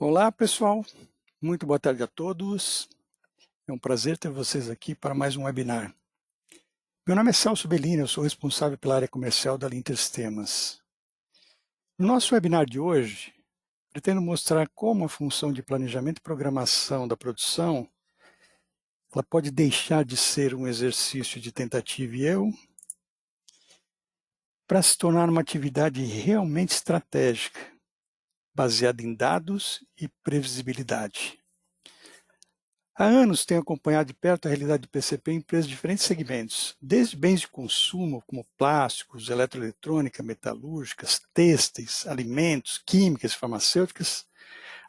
Olá, pessoal. Muito boa tarde a todos. É um prazer ter vocês aqui para mais um webinar. Meu nome é Celso Bellini, eu sou responsável pela área comercial da Linter Sistemas. No nosso webinar de hoje, pretendo mostrar como a função de planejamento e programação da produção ela pode deixar de ser um exercício de tentativa e erro para se tornar uma atividade realmente estratégica, baseada em dados e previsibilidade. Há anos tenho acompanhado de perto a realidade do PCP em empresas de diferentes segmentos, desde bens de consumo, como plásticos, eletroeletrônica, metalúrgicas, têxteis, alimentos, químicas, farmacêuticas,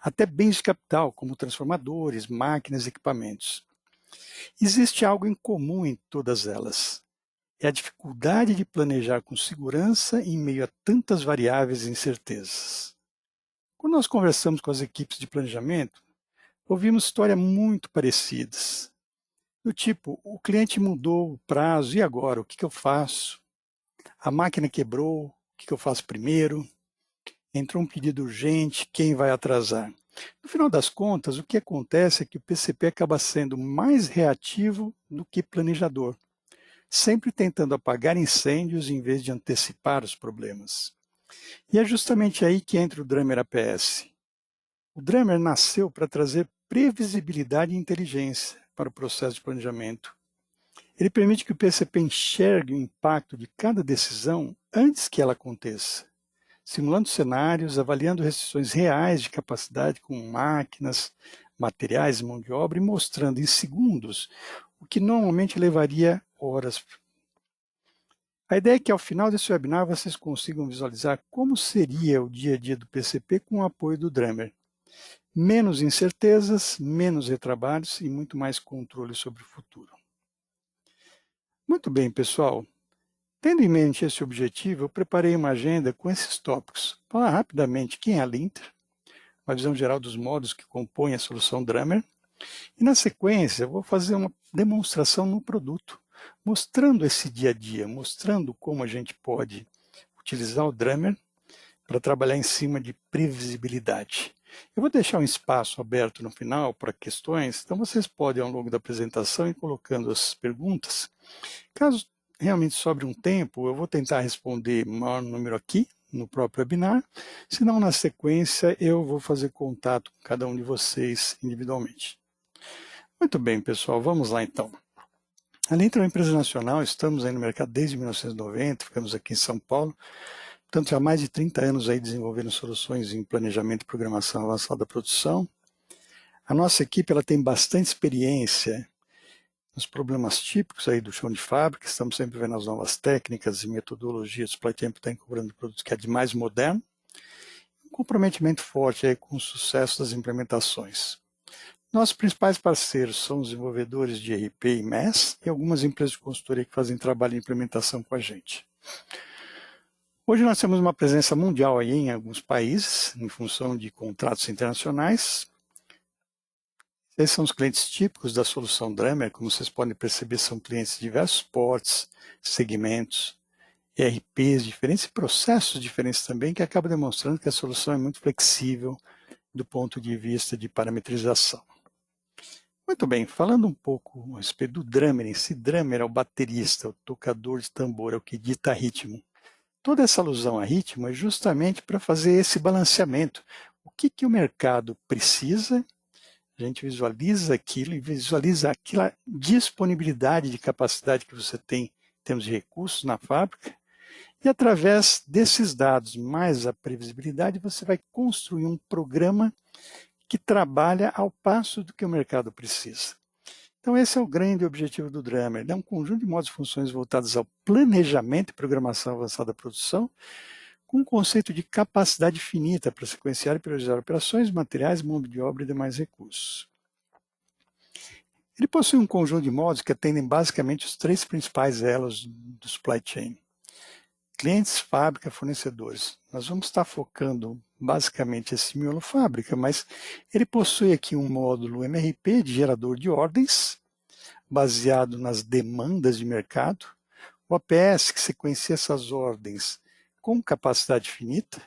até bens de capital, como transformadores, máquinas e equipamentos. Existe algo em comum em todas elas. É a dificuldade de planejar com segurança em meio a tantas variáveis e incertezas. Quando nós conversamos com as equipes de planejamento, ouvimos histórias muito parecidas. Do tipo, o cliente mudou o prazo, e agora? O que eu faço? A máquina quebrou, o que eu faço primeiro? Entrou um pedido urgente, quem vai atrasar? No final das contas, o que acontece é que o PCP acaba sendo mais reativo do que planejador, sempre tentando apagar incêndios em vez de antecipar os problemas. E é justamente aí que entra o Drummer APS. O Drummer nasceu para trazer previsibilidade e inteligência para o processo de planejamento. Ele permite que o PCP enxergue o impacto de cada decisão antes que ela aconteça, simulando cenários, avaliando restrições reais de capacidade com máquinas, materiais e mão de obra e mostrando em segundos o que normalmente levaria horas. A ideia é que ao final desse webinar vocês consigam visualizar como seria o dia a dia do PCP com o apoio do Drummer. Menos incertezas, menos retrabalhos e muito mais controle sobre o futuro. Muito bem, pessoal. Tendo em mente esse objetivo, eu preparei uma agenda com esses tópicos. Falar rapidamente quem é a Linter, uma visão geral dos modos que compõem a solução Drummer, e na sequência eu vou fazer uma demonstração no produto, mostrando esse dia a dia, mostrando como a gente pode utilizar o Drummer para trabalhar em cima de previsibilidade. Eu vou deixar um espaço aberto no final para questões, então vocês podem, ao longo da apresentação, ir colocando as perguntas. Caso realmente sobre um tempo, eu vou tentar responder maior número aqui, no próprio webinar, senão na sequência eu vou fazer contato com cada um de vocês individualmente. Muito bem, pessoal, vamos lá então. A Linter é uma empresa nacional, estamos aí no mercado desde 1990, ficamos aqui em São Paulo, portanto há mais de 30 anos aí desenvolvendo soluções em planejamento e programação avançada da produção. A nossa equipe ela tem bastante experiência nos problemas típicos aí do chão de fábrica, estamos sempre vendo as novas técnicas e metodologias do supply chain está incorporando produtos que é de mais moderno, um comprometimento forte aí com o sucesso das implementações. Nossos principais parceiros são os desenvolvedores de ERP e MES e algumas empresas de consultoria que fazem trabalho de implementação com a gente. Hoje nós temos uma presença mundial aí em alguns países, em função de contratos internacionais. Esses são os clientes típicos da solução Drummer, como vocês podem perceber, são clientes de diversos portes, segmentos, ERPs diferentes e processos diferentes também, que acaba demonstrando que a solução é muito flexível do ponto de vista de parametrização. Muito bem, falando um pouco a respeito do Drummer em si, Drummer é o baterista, o tocador de tambor, é o que dita ritmo. Toda essa alusão a ritmo é justamente para fazer esse balanceamento. O que o mercado precisa? A gente visualiza aquilo e visualiza aquela disponibilidade de capacidade que você tem em termos de recursos na fábrica. E através desses dados, mais a previsibilidade, você vai construir um programa que trabalha ao passo do que o mercado precisa. Então esse é o grande objetivo do Drummer. É um conjunto de modos e funções voltados ao planejamento e programação avançada da produção, com um conceito de capacidade finita para sequenciar e priorizar operações, materiais, mão de obra e demais recursos. Ele possui um conjunto de modos que atendem basicamente os três principais elos do supply chain. Clientes, fábrica, fornecedores. Nós vamos estar focando basicamente esse miolo fábrica, mas ele possui aqui um módulo MRP de gerador de ordens, baseado nas demandas de mercado, o APS que sequencia essas ordens com capacidade finita,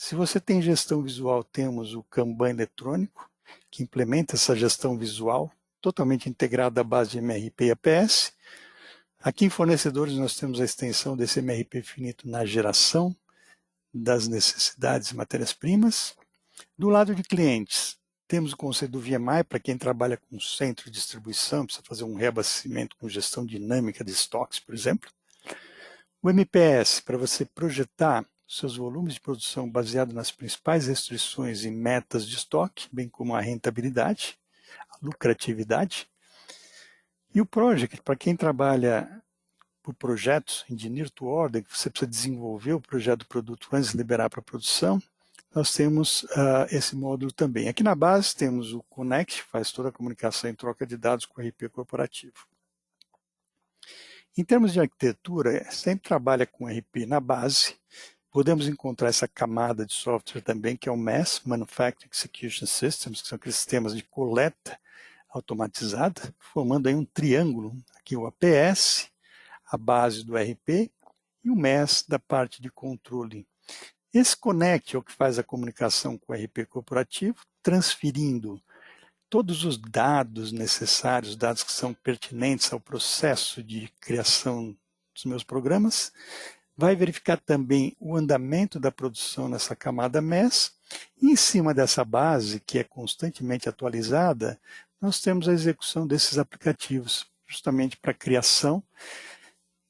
Se você tem gestão visual, temos o Kanban eletrônico, que implementa essa gestão visual, totalmente integrada à base de MRP e APS. Aqui em fornecedores nós temos a extensão desse MRP finito na geração das necessidades de matérias-primas. Do lado de clientes, temos o conceito do VMI, para quem trabalha com centro de distribuição, precisa fazer um reabastecimento com gestão dinâmica de estoques, por exemplo. O MPS, para você projetar seus volumes de produção baseado nas principais restrições e metas de estoque, bem como a rentabilidade, a lucratividade. E o Project, para quem trabalha por projetos, engineer to order, que você precisa desenvolver o projeto do produto antes de liberar para a produção, nós temos esse módulo também. Aqui na base temos o Connect, que faz toda a comunicação e troca de dados com o RP corporativo. Em termos de arquitetura, sempre trabalha com RP na base. Podemos encontrar essa camada de software também, que é o MES, Manufacturing Execution Systems, que são aqueles sistemas de coleta automatizada, formando aí um triângulo. Aqui o APS, a base do RP, e o MES da parte de controle. Esse Connect é o que faz a comunicação com o RP corporativo, transferindo todos os dados necessários, dados que são pertinentes ao processo de criação dos meus programas. Vai verificar também o andamento da produção nessa camada MES. E em cima dessa base, que é constantemente atualizada, nós temos a execução desses aplicativos, justamente para a criação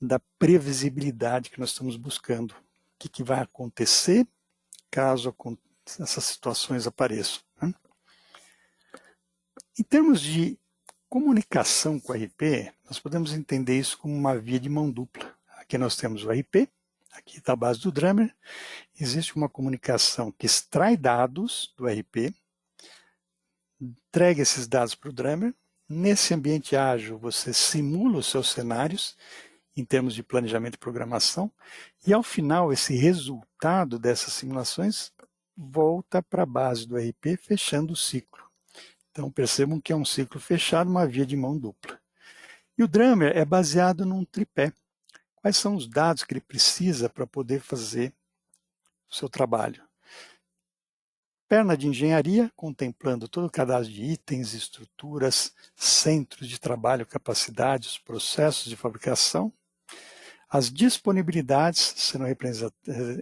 da previsibilidade que nós estamos buscando. O que vai acontecer caso essas situações apareçam. Em termos de comunicação com o RP, nós podemos entender isso como uma via de mão dupla. Aqui nós temos o RP, aqui está a base do Drummer, existe uma comunicação que extrai dados do RP, entrega esses dados para o Drummer. Nesse ambiente ágil, você simula os seus cenários em termos de planejamento e programação, e ao final, esse resultado dessas simulações volta para a base do RP, fechando o ciclo. Então, percebam que é um ciclo fechado, uma via de mão dupla. E o Drummer é baseado num tripé. Quais são os dados que ele precisa para poder fazer o seu trabalho? Perna de engenharia, contemplando todo o cadastro de itens, estruturas, centros de trabalho, capacidades, processos de fabricação. As disponibilidades serão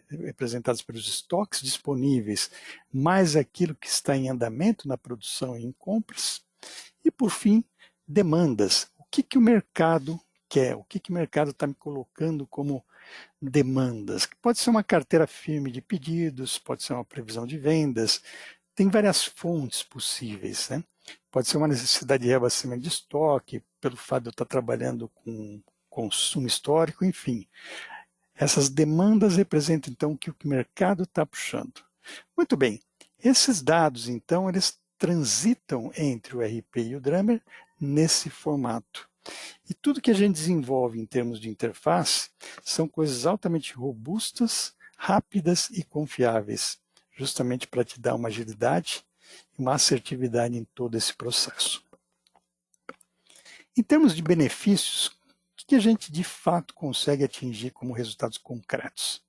representadas pelos estoques disponíveis, mais aquilo que está em andamento na produção e em compras. E, por fim, demandas. O que o mercado quer? O que o mercado está me colocando como demandas? Pode ser uma carteira firme de pedidos, pode ser uma previsão de vendas. Tem várias fontes possíveis, né? Pode ser uma necessidade de reabastecimento de estoque, pelo fato de eu estar trabalhando com consumo histórico, enfim. Essas demandas representam, então, o que o mercado está puxando. Muito bem. Esses dados, então, eles transitam entre o RP e o Drummer nesse formato. E tudo que a gente desenvolve em termos de interface são coisas altamente robustas, rápidas e confiáveis, justamente para te dar uma agilidade e uma assertividade em todo esse processo. Em termos de benefícios, o que a gente de fato consegue atingir como resultados concretos?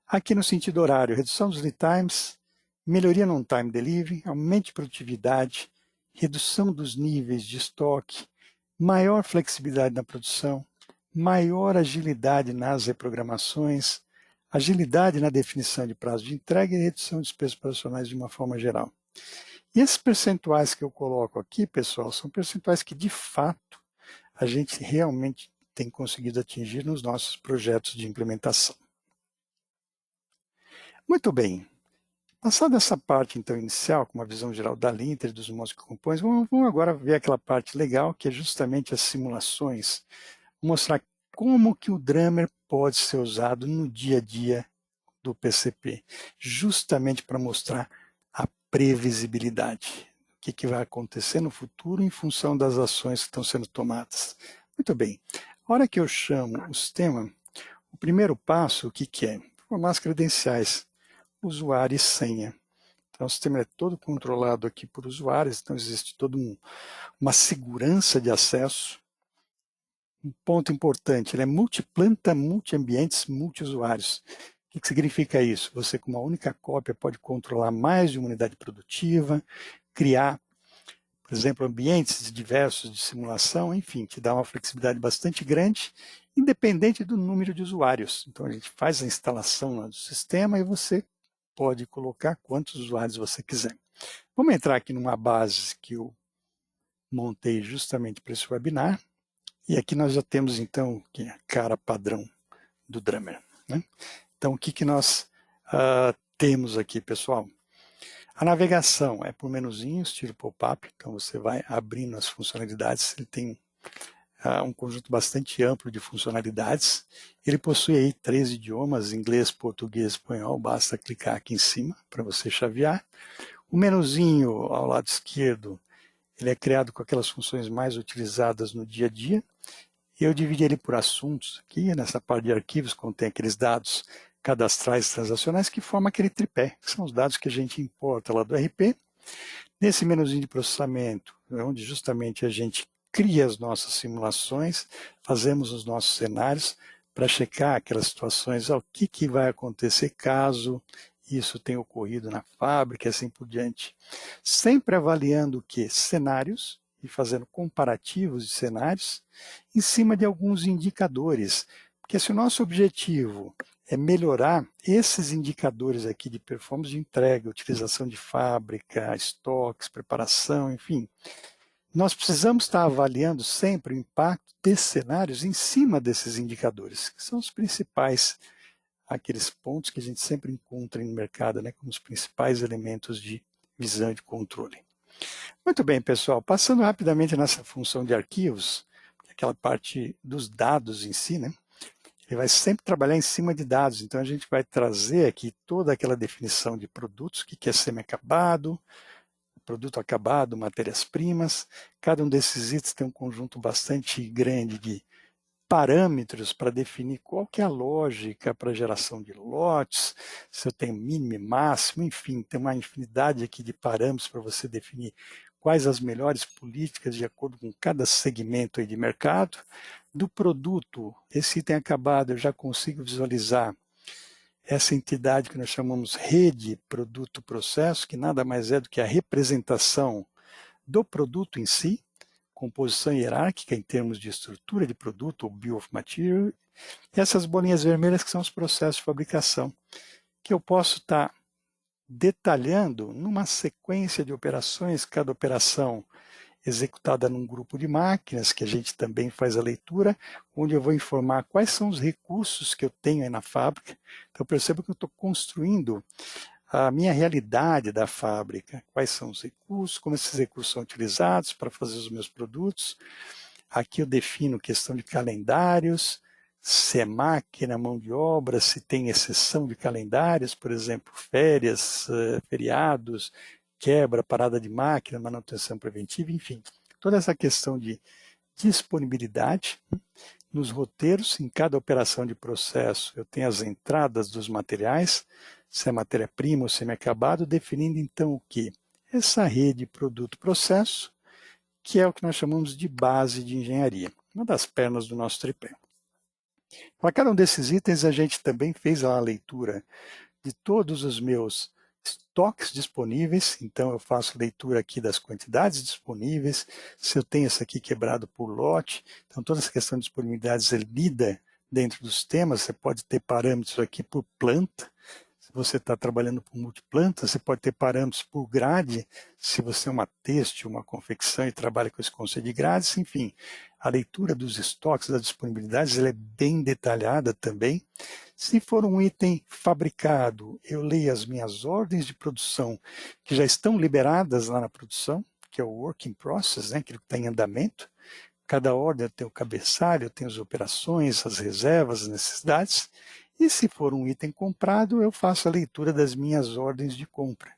Aqui no sentido horário, redução dos lead times, melhoria no on-time delivery, aumento de produtividade, redução dos níveis de estoque, maior flexibilidade na produção, maior agilidade nas reprogramações, agilidade na definição de prazo de entrega e redução de despesas operacionais de uma forma geral. E esses percentuais que eu coloco aqui, pessoal, são percentuais que de fato a gente realmente tem conseguido atingir nos nossos projetos de implementação. Muito bem. Passada essa parte, então, inicial, com uma visão geral da Linter e dos módulos que compõem, vamos agora ver aquela parte legal, que é justamente as simulações. Vou mostrar como que o Drummer pode ser usado no dia a dia do PCP, justamente para mostrar a previsibilidade. O que vai acontecer no futuro em função das ações que estão sendo tomadas. Muito bem. A hora que eu chamo o sistema, o primeiro passo, o que é? Formar as credenciais, usuário e senha. Então, o sistema é todo controlado aqui por usuários, então existe toda uma segurança de acesso. Um ponto importante, ele é multiplanta, multi-ambientes, multi-usuários. que significa isso? Você, com uma única cópia, pode controlar mais de uma unidade produtiva, criar, por exemplo, ambientes diversos de simulação, enfim, te dá uma flexibilidade bastante grande, independente do número de usuários. Então, a gente faz a instalação do sistema e você pode colocar quantos usuários você quiser. Vamos entrar aqui numa base que eu montei justamente para esse webinar. E aqui nós já temos, então, a cara padrão do Drummer, né? Então, o que nós temos aqui, pessoal? A navegação é por menuzinho, estilo pop-up, então você vai abrindo as funcionalidades, ele tem um conjunto bastante amplo de funcionalidades. Ele possui aí 3 idiomas, inglês, português, espanhol, basta clicar aqui em cima para você chavear. O menuzinho ao lado esquerdo, ele é criado com aquelas funções mais utilizadas no dia a dia. Eu dividi ele por assuntos aqui, nessa parte de arquivos, contém aqueles dados cadastrais transacionais que formam aquele tripé, que são os dados que a gente importa lá do RP. Nesse menuzinho de processamento, é onde justamente a gente cria as nossas simulações, fazemos os nossos cenários para checar aquelas situações, o que vai acontecer caso isso tenha ocorrido na fábrica e assim por diante. Sempre avaliando o que? Cenários, e fazendo comparativos de cenários em cima de alguns indicadores. Porque se o nosso objetivo é melhorar esses indicadores aqui de performance de entrega, utilização de fábrica, estoques, preparação, enfim, nós precisamos estar avaliando sempre o impacto desses cenários em cima desses indicadores, que são os principais, aqueles pontos que a gente sempre encontra no mercado, né, como os principais elementos de visão e de controle. Muito bem, pessoal, passando rapidamente nessa função de arquivos, aquela parte dos dados em si, né? Ele vai sempre trabalhar em cima de dados, então a gente vai trazer aqui toda aquela definição de produtos, o que é semi-acabado, produto acabado, matérias-primas. Cada um desses itens tem um conjunto bastante grande de parâmetros para definir qual que é a lógica para a geração de lotes, se eu tenho mínimo e máximo, enfim, tem uma infinidade aqui de parâmetros para você definir quais as melhores políticas de acordo com cada segmento aí de mercado. Do produto, esse item acabado, eu já consigo visualizar essa entidade que nós chamamos rede produto-processo, que nada mais é do que a representação do produto em si, composição hierárquica em termos de estrutura de produto, ou bill of material, e essas bolinhas vermelhas que são os processos de fabricação, que eu posso estar detalhando numa sequência de operações, cada operação executada num grupo de máquinas, que a gente também faz a leitura, onde eu vou informar quais são os recursos que eu tenho aí na fábrica. Então, perceba que eu estou construindo a minha realidade da fábrica, quais são os recursos, como esses recursos são utilizados para fazer os meus produtos. Aqui eu defino questão de calendários, se é máquina, mão de obra, se tem exceção de calendários, por exemplo, férias, feriados, quebra, parada de máquina, manutenção preventiva, enfim. Toda essa questão de disponibilidade nos roteiros, em cada operação de processo, eu tenho as entradas dos materiais, se é matéria-prima ou semi-acabado, definindo então o que? Essa rede produto-processo, que é o que nós chamamos de base de engenharia, uma das pernas do nosso tripé. Para cada um desses itens, a gente também fez a leitura de todos os meus estoques disponíveis, então eu faço leitura aqui das quantidades disponíveis, se eu tenho isso aqui quebrado por lote, então toda essa questão de disponibilidades é lida dentro dos temas, você pode ter parâmetros aqui por planta, se você está trabalhando por multiplanta, você pode ter parâmetros por grade, se você é uma têxtil, uma confecção e trabalha com esse conceito de grades, enfim, a leitura dos estoques, das disponibilidades, ela é bem detalhada também. Se for um item fabricado, eu leio as minhas ordens de produção que já estão liberadas lá na produção, que é o work in process, né, aquilo que está em andamento. Cada ordem tem o cabeçalho, tem as operações, as reservas, as necessidades. E se for um item comprado, eu faço a leitura das minhas ordens de compra.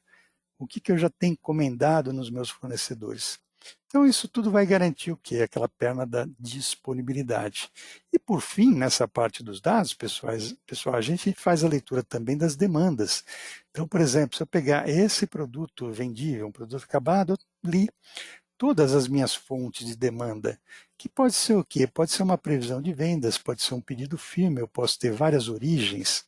O que eu já tenho encomendado nos meus fornecedores. Então, isso tudo vai garantir o quê? Aquela perna da disponibilidade. E, por fim, nessa parte dos dados, pessoal, a gente faz a leitura também das demandas. Então, por exemplo, se eu pegar esse produto vendível, um produto acabado, eu li todas as minhas fontes de demanda, que pode ser o quê? Pode ser uma previsão de vendas, pode ser um pedido firme, eu posso ter várias origens.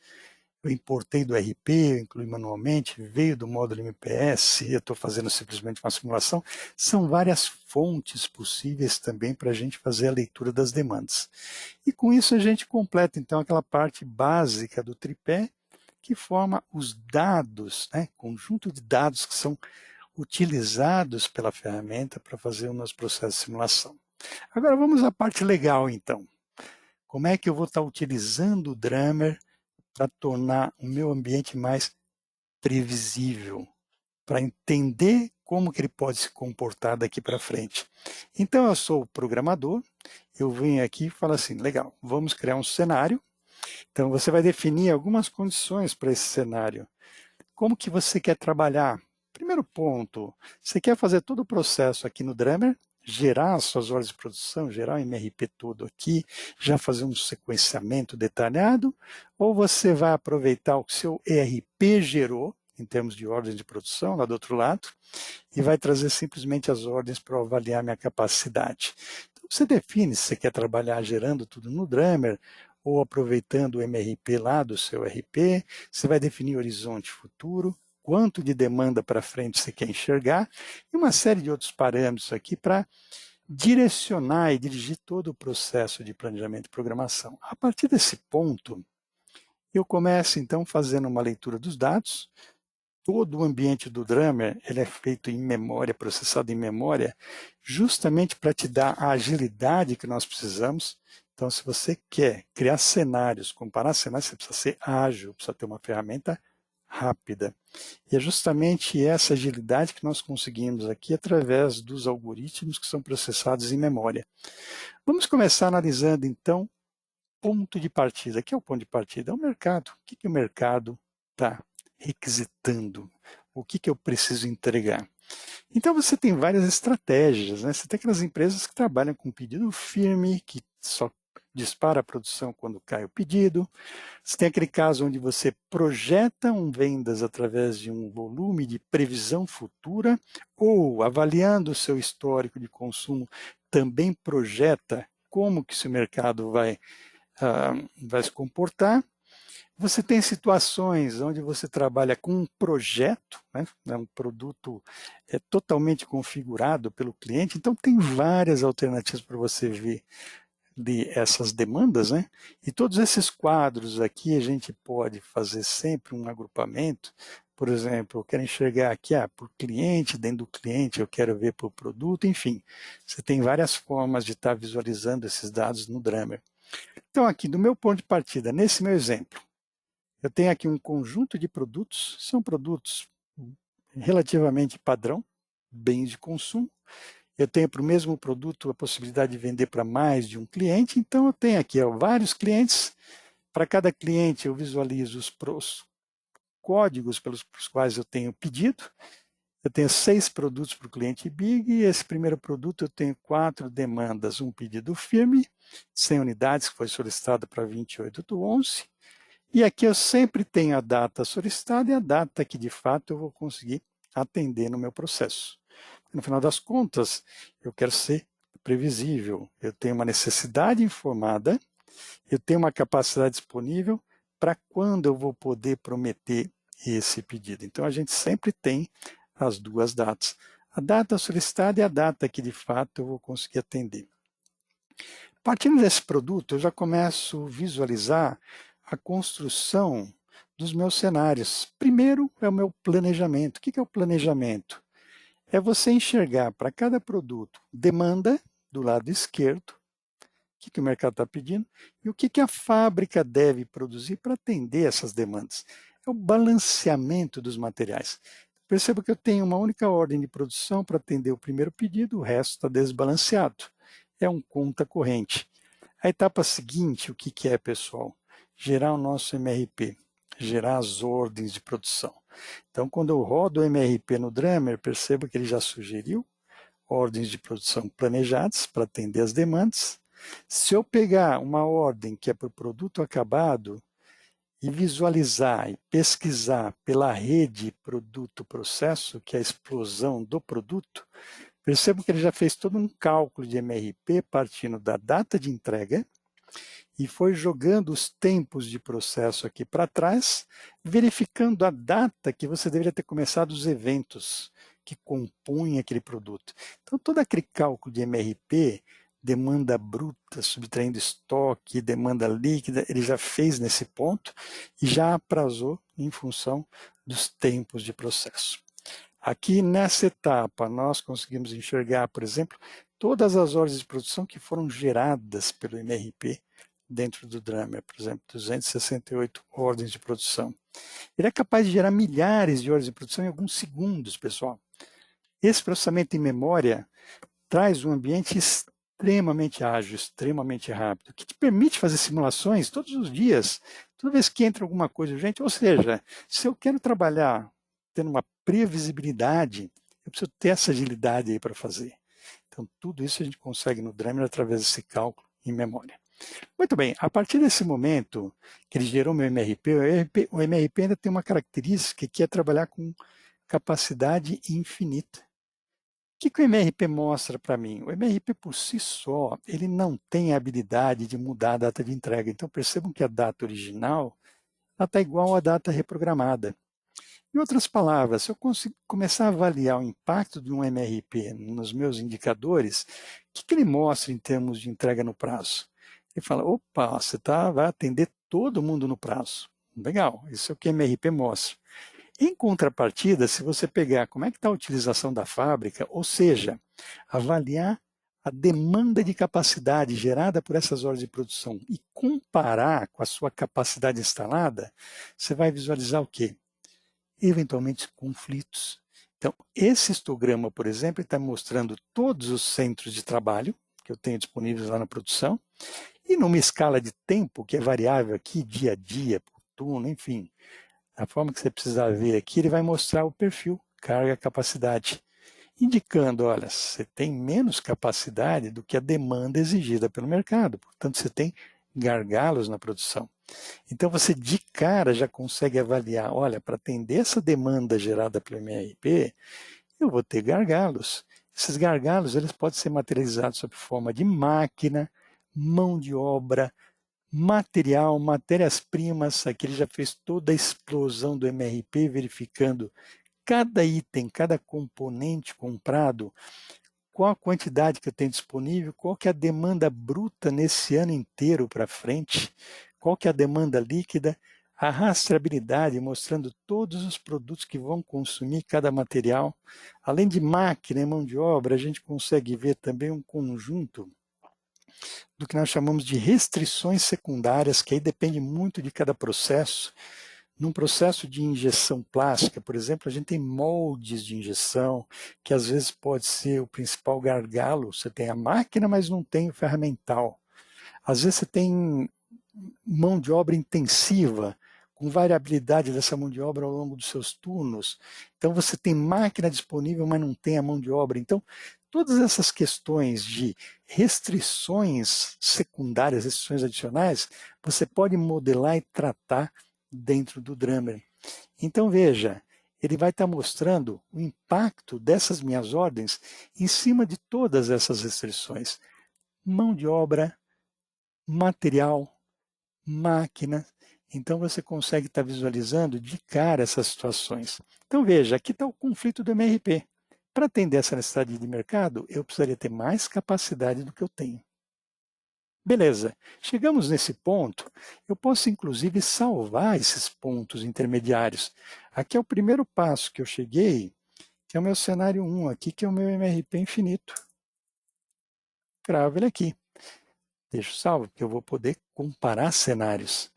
eu importei do RP, eu incluí manualmente, veio do módulo MPS, eu estou fazendo simplesmente uma simulação. São várias fontes possíveis também para a gente fazer a leitura das demandas. E com isso a gente completa, então, aquela parte básica do tripé, que forma os dados, né? Conjunto de dados que são utilizados pela ferramenta para fazer o nosso processo de simulação. Agora vamos à parte legal, então. Como é que eu vou estar utilizando o Drummer para tornar o meu ambiente mais previsível, para entender como que ele pode se comportar daqui para frente. Então eu sou programador, eu venho aqui e falo assim, legal, vamos criar um cenário. Então você vai definir algumas condições para esse cenário. Como que você quer trabalhar? Primeiro ponto, você quer fazer todo o processo aqui no Drummer, gerar as suas ordens de produção, gerar o MRP todo aqui, já fazer um sequenciamento detalhado, ou você vai aproveitar o que seu ERP gerou, em termos de ordens de produção, lá do outro lado, e vai trazer simplesmente as ordens para avaliar minha capacidade. Então, você define se você quer trabalhar gerando tudo no Drummer, ou aproveitando o MRP lá do seu RP, você vai definir horizonte futuro, quanto de demanda para frente você quer enxergar, e uma série de outros parâmetros aqui para direcionar e dirigir todo o processo de planejamento e programação. A partir desse ponto, eu começo então fazendo uma leitura dos dados. Todo o ambiente do Drummer ele é feito em memória, processado em memória, justamente para te dar a agilidade que nós precisamos. Então, se você quer criar cenários, comparar cenários, você precisa ser ágil, precisa ter uma ferramenta rápida. E é justamente essa agilidade que nós conseguimos aqui através dos algoritmos que são processados em memória. Vamos começar analisando, então, ponto de partida. O que é o ponto de partida? É o mercado. O que o mercado está requisitando? O que eu preciso entregar? Então você tem várias estratégias, né? Você tem aquelas empresas que trabalham com pedido firme, que só dispara a produção quando cai o pedido. Você tem aquele caso onde você projeta vendas através de um volume de previsão futura, ou avaliando o seu histórico de consumo, também projeta como que esse mercado vai se comportar. Você tem situações onde você trabalha com um projeto, né, um produto totalmente configurado pelo cliente, então tem várias alternativas para você ver essas demandas, né? E todos esses quadros aqui a gente pode fazer sempre um agrupamento. Por exemplo, eu quero enxergar aqui por cliente, dentro do cliente eu quero ver por produto, enfim. Você tem várias formas de estar visualizando esses dados no Drummer. Então aqui, do meu ponto de partida, nesse meu exemplo, eu tenho aqui um conjunto de produtos, são produtos relativamente padrão, bens de consumo. Eu tenho para o mesmo produto a possibilidade de vender para mais de um cliente, então eu tenho aqui vários clientes. Para cada cliente eu visualizo os códigos pelos quais eu tenho pedido. Eu tenho 6 produtos para o cliente Big e esse primeiro produto eu tenho 4 demandas, um pedido firme, 100 unidades que foi solicitado para 28/11. E aqui eu sempre tenho a data solicitada e a data que de fato eu vou conseguir atender no meu processo. No final das contas, eu quero ser previsível, eu tenho uma necessidade informada, eu tenho uma capacidade disponível para quando eu vou poder prometer esse pedido. Então a gente sempre tem as duas datas. A data solicitada e a data que de fato eu vou conseguir atender. Partindo desse produto, eu já começo a visualizar a construção dos meus cenários. Primeiro é o meu planejamento. O que é o planejamento? É você enxergar para cada produto demanda do lado esquerdo, o que o mercado está pedindo, e o que a fábrica deve produzir para atender essas demandas. É o balanceamento dos materiais. Perceba que eu tenho uma única ordem de produção para atender o primeiro pedido, o resto está desbalanceado. É um conta corrente. A etapa seguinte, o que é, pessoal? Gerar o nosso MRP, gerar as ordens de produção. Então, quando eu rodo o MRP no Drummer, perceba que ele já sugeriu ordens de produção planejadas para atender as demandas. Se eu pegar uma ordem que é para o produto acabado e visualizar e pesquisar pela rede produto-processo, que é a explosão do produto, percebo que ele já fez todo um cálculo de MRP partindo da data de entrega, e foi jogando os tempos de processo aqui para trás, verificando a data que você deveria ter começado os eventos que compõem aquele produto. Então, todo aquele cálculo de MRP, demanda bruta, subtraindo estoque, demanda líquida, ele já fez nesse ponto e já aprazou em função dos tempos de processo. Aqui nessa etapa, nós conseguimos enxergar, por exemplo, todas as ordens de produção que foram geradas pelo MRP dentro do Drummer, por exemplo, 268 ordens de produção. Ele é capaz de gerar milhares de ordens de produção em alguns segundos, pessoal. Esse processamento em memória traz um ambiente extremamente ágil, extremamente rápido, que te permite fazer simulações todos os dias, toda vez que entra alguma coisa urgente. Ou seja, se eu quero trabalhar tendo uma previsibilidade, eu preciso ter essa agilidade aí para fazer. Então, tudo isso a gente consegue no Drummer através desse cálculo em memória. Muito bem, a partir desse momento que ele gerou meu MRP, o MRP ainda tem uma característica que é trabalhar com capacidade infinita. O que o MRP mostra para mim? O MRP por si só, ele não tem a habilidade de mudar a data de entrega. Então percebam que a data original está igual à data reprogramada. Em outras palavras, se eu começar a avaliar o impacto de um MRP nos meus indicadores, o que ele mostra em termos de entrega no prazo? Ele fala, opa, você vai atender todo mundo no prazo. Legal, isso é o que o MRP mostra. Em contrapartida, se você pegar como é que está a utilização da fábrica, ou seja, avaliar a demanda de capacidade gerada por essas horas de produção e comparar com a sua capacidade instalada, você vai visualizar o quê? Eventualmente conflitos. Então, esse histograma, por exemplo, está mostrando todos os centros de trabalho que eu tenho disponíveis lá na produção, e numa escala de tempo que é variável aqui, dia a dia, por turno, enfim. A forma que você precisar ver aqui, ele vai mostrar o perfil, carga, capacidade, indicando, olha, você tem menos capacidade do que a demanda exigida pelo mercado, portanto, você tem gargalos na produção. Então, você de cara já consegue avaliar, olha, para atender essa demanda gerada pelo MRP, eu vou ter gargalos. Esses gargalos, eles podem ser materializados sob forma de máquina, mão de obra, material, matérias-primas. Aqui ele já fez toda a explosão do MRP, verificando cada item, cada componente comprado, qual a quantidade que eu tenho disponível, qual que é a demanda bruta nesse ano inteiro para frente, qual que é a demanda líquida, a rastreabilidade, mostrando todos os produtos que vão consumir cada material. Além de máquina e mão de obra, a gente consegue ver também um conjunto do que nós chamamos de restrições secundárias, que aí depende muito de cada processo. Num processo de injeção plástica, por exemplo, a gente tem moldes de injeção, que às vezes pode ser o principal gargalo. Você tem a máquina, mas não tem o ferramental. Às vezes você tem mão de obra intensiva, com variabilidade dessa mão de obra ao longo dos seus turnos. Então você tem máquina disponível, mas não tem a mão de obra. Então, todas essas questões de restrições secundárias, restrições adicionais, você pode modelar e tratar dentro do Drummer. Então veja, ele vai estar mostrando o impacto dessas minhas ordens em cima de todas essas restrições. Mão de obra, material, máquina. Então você consegue estar visualizando de cara essas situações. Então veja, aqui está o conflito do MRP. Para atender essa necessidade de mercado, eu precisaria ter mais capacidade do que eu tenho. Beleza, chegamos nesse ponto, eu posso inclusive salvar esses pontos intermediários. Aqui é o primeiro passo que eu cheguei, que é o meu cenário 1 aqui, que é o meu MRP infinito. Cravo ele aqui. Deixo salvo, porque eu vou poder comparar cenários.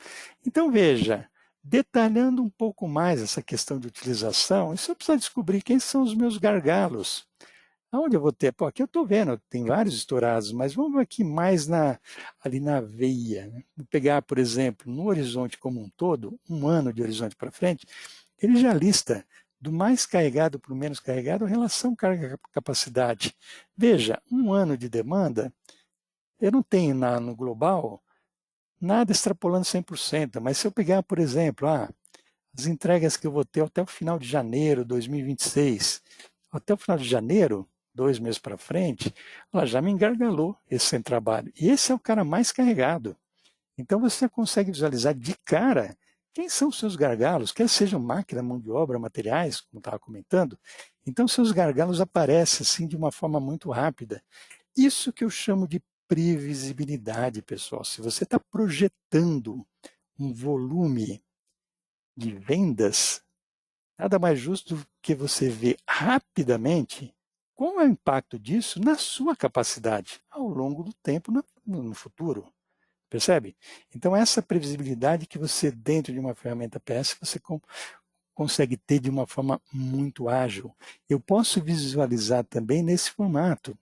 Então veja, detalhando um pouco mais essa questão de utilização, isso eu preciso descobrir quem são os meus gargalos. Aonde eu vou ter? Pô, aqui eu estou vendo, tem vários estourados, mas vamos aqui mais ali na veia. Né? Vou pegar, por exemplo, no horizonte como um todo, um ano de horizonte para frente, ele já lista do mais carregado para o menos carregado, relação carga-capacidade. Veja, um ano de demanda, eu não tenho no global nada extrapolando 100%, mas se eu pegar, por exemplo, as entregas que eu vou ter até o final de janeiro de 2026, até o final de janeiro, 2 meses para frente, ela já me engargalou esse sem trabalho. E esse é o cara mais carregado. Então você consegue visualizar de cara quem são os seus gargalos, quer sejam máquina, mão de obra, materiais, como estava comentando. Então seus gargalos aparecem assim de uma forma muito rápida. Isso que eu chamo de previsibilidade, pessoal. Se você está projetando um volume de vendas, nada mais justo do que você ver rapidamente qual é o impacto disso na sua capacidade ao longo do tempo no futuro. Percebe? Então, essa previsibilidade que você, dentro de uma ferramenta PS, você consegue ter de uma forma muito ágil. Eu posso visualizar também nesse formato.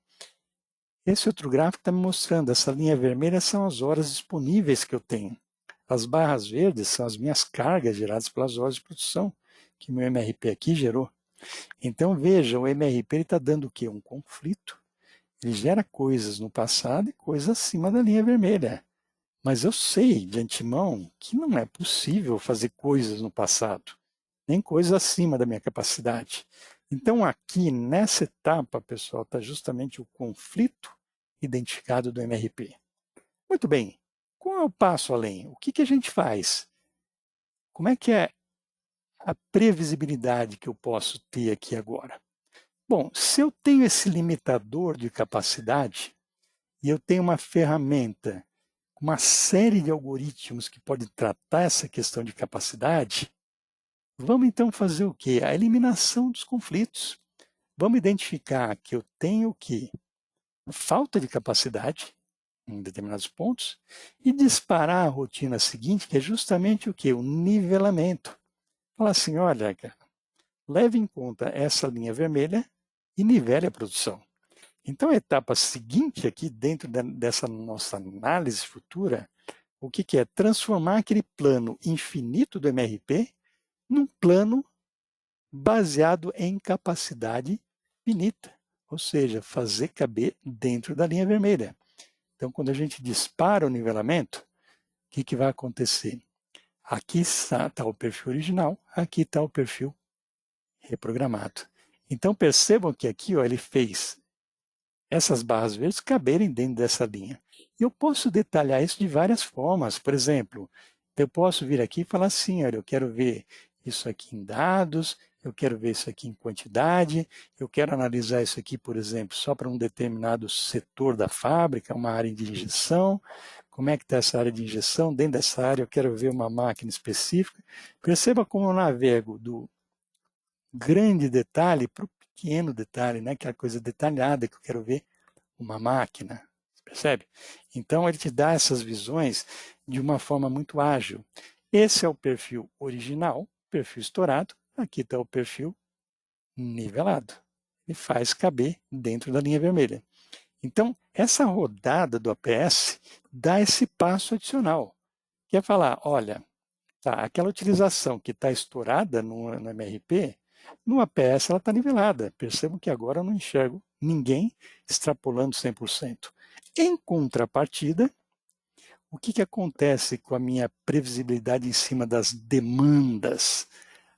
Esse outro gráfico está me mostrando, essa linha vermelha são as horas disponíveis que eu tenho. As barras verdes são as minhas cargas geradas pelas horas de produção, que meu MRP aqui gerou. Então, veja, o MRP está dando o quê? Um conflito. Ele gera coisas no passado e coisas acima da linha vermelha. Mas eu sei de antemão que não é possível fazer coisas no passado, nem coisas acima da minha capacidade. Então, aqui nessa etapa, pessoal, está justamente o conflito identificado do MRP. Muito bem, qual é o passo além? O que a gente faz? Como é que é a previsibilidade que eu posso ter aqui agora? Bom, se eu tenho esse limitador de capacidade e eu tenho uma ferramenta, uma série de algoritmos que podem tratar essa questão de capacidade, vamos então fazer o quê? A eliminação dos conflitos. Vamos identificar que eu tenho o quê? Falta de capacidade em determinados pontos e disparar a rotina seguinte, que é justamente o quê? O nivelamento. Falar assim, olha, cara, leve em conta essa linha vermelha e nivele a produção. Então, a etapa seguinte aqui, dentro dessa nossa análise futura, o que é? Transformar aquele plano infinito do MRP num plano baseado em capacidade finita, ou seja, fazer caber dentro da linha vermelha. Então, quando a gente dispara o nivelamento, o que vai acontecer? Aqui está o perfil original, aqui está o perfil reprogramado. Então, percebam que aqui ele fez essas barras verdes caberem dentro dessa linha. E eu posso detalhar isso de várias formas. Por exemplo, eu posso vir aqui e falar assim, olha, eu quero ver isso aqui em dados, eu quero ver isso aqui em quantidade, eu quero analisar isso aqui, por exemplo, só para um determinado setor da fábrica, uma área de injeção. Como é que está essa área de injeção? Dentro dessa área eu quero ver uma máquina específica. Perceba como eu navego do grande detalhe para o pequeno detalhe, né? Aquela coisa detalhada que eu quero ver uma máquina, percebe? Então ele te dá essas visões de uma forma muito ágil. Esse é o perfil original, perfil estourado, aqui está o perfil nivelado. Ele faz caber dentro da linha vermelha. Então, essa rodada do APS dá esse passo adicional, que é falar, olha, tá, aquela utilização que está estourada no MRP, no APS ela está nivelada. Percebam que agora eu não enxergo ninguém extrapolando 100%. Em contrapartida, o que acontece com a minha previsibilidade em cima das demandas?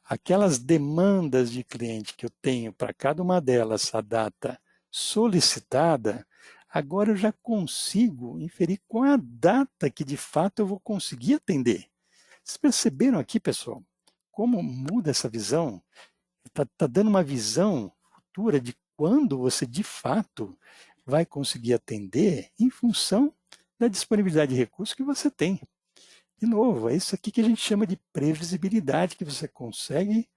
Aquelas demandas de cliente que eu tenho para cada uma delas, a data solicitada, agora eu já consigo inferir qual é a data que de fato eu vou conseguir atender. Vocês perceberam aqui, pessoal, como muda essa visão? Está dando uma visão futura de quando você, de fato, vai conseguir atender em função da disponibilidade de recursos que você tem. De novo, é isso aqui que a gente chama de previsibilidade que você consegue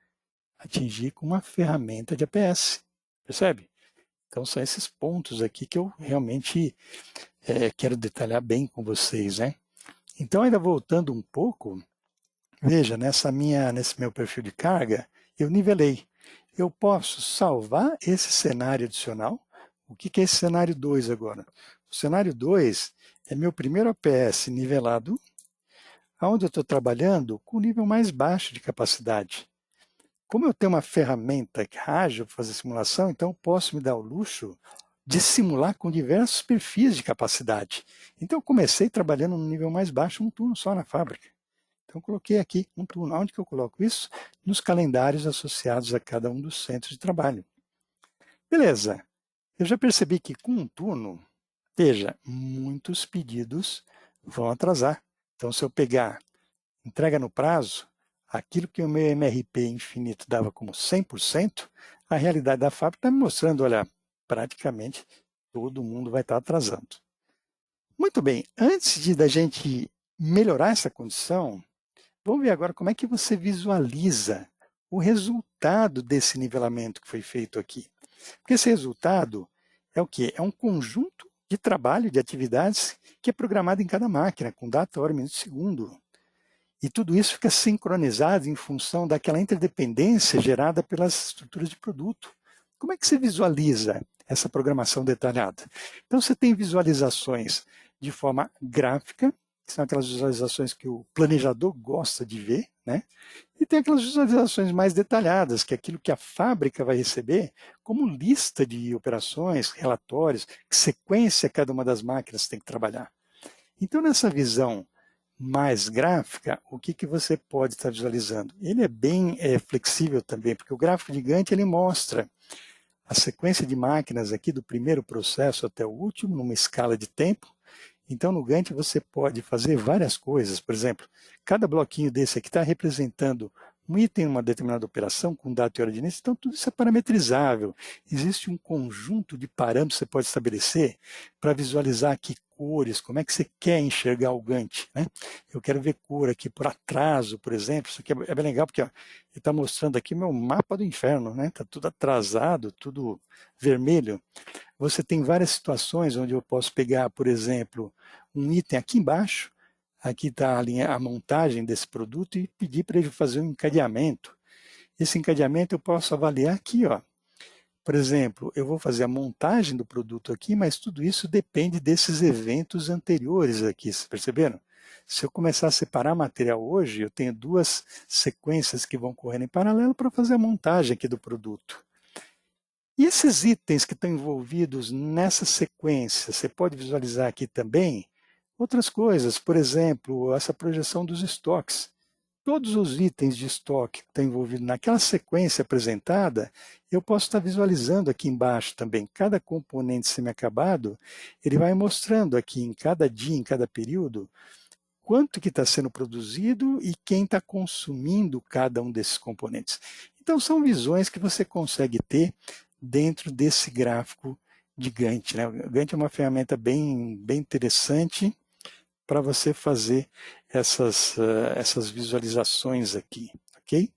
atingir com uma ferramenta de APS. Percebe? Então, são esses pontos aqui que eu realmente quero detalhar bem com vocês, né? Então, ainda voltando um pouco, veja, nesse meu perfil de carga, eu nivelei. Eu posso salvar esse cenário adicional. O que é esse cenário 2 agora? O cenário 2 é meu primeiro APS nivelado, onde eu estou trabalhando com o nível mais baixo de capacidade. Como eu tenho uma ferramenta ágil para fazer simulação, então eu posso me dar o luxo de simular com diversos perfis de capacidade. Então eu comecei trabalhando no nível mais baixo, um turno só na fábrica. Então, eu coloquei aqui um turno. Onde que eu coloco isso? Nos calendários associados a cada um dos centros de trabalho. Beleza. Eu já percebi que com um turno, veja, muitos pedidos vão atrasar. Então, se eu pegar entrega no prazo, aquilo que o meu MRP infinito dava como 100%, a realidade da fábrica está me mostrando, olha, praticamente todo mundo vai estar atrasando. Muito bem, antes da gente melhorar essa condição, vamos ver agora como é que você visualiza o resultado desse nivelamento que foi feito aqui. Porque esse resultado é o quê? É um conjunto de trabalho, de atividades que é programado em cada máquina, com data, hora, minuto e segundo. E tudo isso fica sincronizado em função daquela interdependência gerada pelas estruturas de produto. Como é que você visualiza essa programação detalhada? Então, você tem visualizações de forma gráfica, que são aquelas visualizações que o planejador gosta de ver, né? E tem aquelas visualizações mais detalhadas, que é aquilo que a fábrica vai receber como lista de operações, relatórios, que sequência cada uma das máquinas tem que trabalhar. Então, nessa visão mais gráfica, o que você pode estar visualizando? Ele é bem flexível também, porque o gráfico gigante ele mostra a sequência de máquinas aqui do primeiro processo até o último, numa escala de tempo. Então, no Gantt você pode fazer várias coisas. Por exemplo, cada bloquinho desse aqui está representando um item em uma determinada operação com data e hora de início. Então, tudo isso é parametrizável. Existe um conjunto de parâmetros que você pode estabelecer para visualizar aqui cores, como é que você quer enxergar o Gantt, né? Eu quero ver cor aqui por atraso, por exemplo. Isso aqui é bem legal, porque ó, ele está mostrando aqui meu mapa do inferno, né? Está tudo atrasado, tudo vermelho. Você tem várias situações onde eu posso pegar, por exemplo, um item aqui embaixo, aqui está a montagem desse produto e pedir para ele fazer um encadeamento. Esse encadeamento eu posso avaliar aqui, ó. Por exemplo, eu vou fazer a montagem do produto aqui, mas tudo isso depende desses eventos anteriores aqui, vocês perceberam? Se eu começar a separar material hoje, eu tenho duas sequências que vão correndo em paralelo para fazer a montagem aqui do produto. E esses itens que estão envolvidos nessa sequência, você pode visualizar aqui também outras coisas, por exemplo, essa projeção dos estoques. Todos os itens de estoque que estão envolvidos naquela sequência apresentada, eu posso estar visualizando aqui embaixo também. Cada componente semi-acabado, ele vai mostrando aqui em cada dia, em cada período, quanto que está sendo produzido e quem está consumindo cada um desses componentes. Então, são visões que você consegue ter dentro desse gráfico de Gantt, né? O Gantt é uma ferramenta bem interessante para você fazer essas visualizações aqui, ok?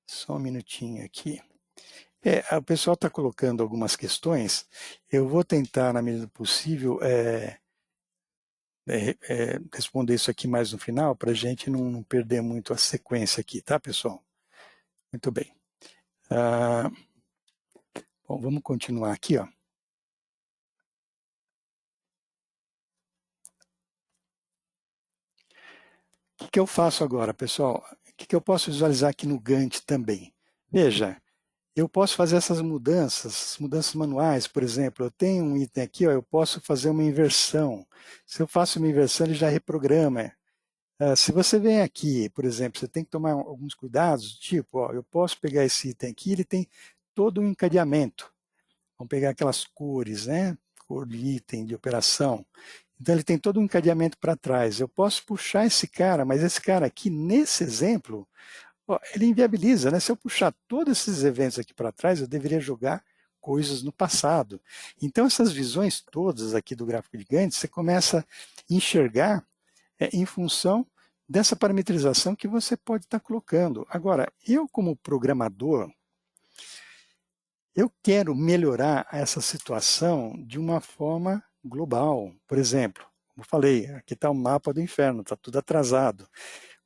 Só um minutinho aqui. O pessoal está colocando algumas questões. Eu vou tentar, na medida do possível, responder isso aqui mais no final, para a gente não perder muito a sequência aqui, tá, pessoal? Muito bem. Bom, vamos continuar aqui, ó. O que eu faço agora, pessoal? O que eu posso visualizar aqui no Gantt também? Veja, eu posso fazer essas mudanças manuais, por exemplo, eu tenho um item aqui, ó, eu posso fazer uma inversão. Se eu faço uma inversão, ele já reprograma. Se você vem aqui, por exemplo, você tem que tomar alguns cuidados, tipo, ó, eu posso pegar esse item aqui, ele tem todo um encadeamento. Vamos pegar aquelas cores, né? Cor de item, de operação. Então ele tem todo um encadeamento para trás. Eu posso puxar esse cara, mas esse cara aqui, nesse exemplo, ó, ele inviabiliza, né? Se eu puxar todos esses eventos aqui para trás, eu deveria jogar coisas no passado. Então essas visões todas aqui do gráfico de Gantt, você começa a enxergar em função dessa parametrização que você pode estar colocando. Agora, eu como programador, eu quero melhorar essa situação de uma forma global. Por exemplo, como eu falei, aqui está o mapa do inferno, está tudo atrasado.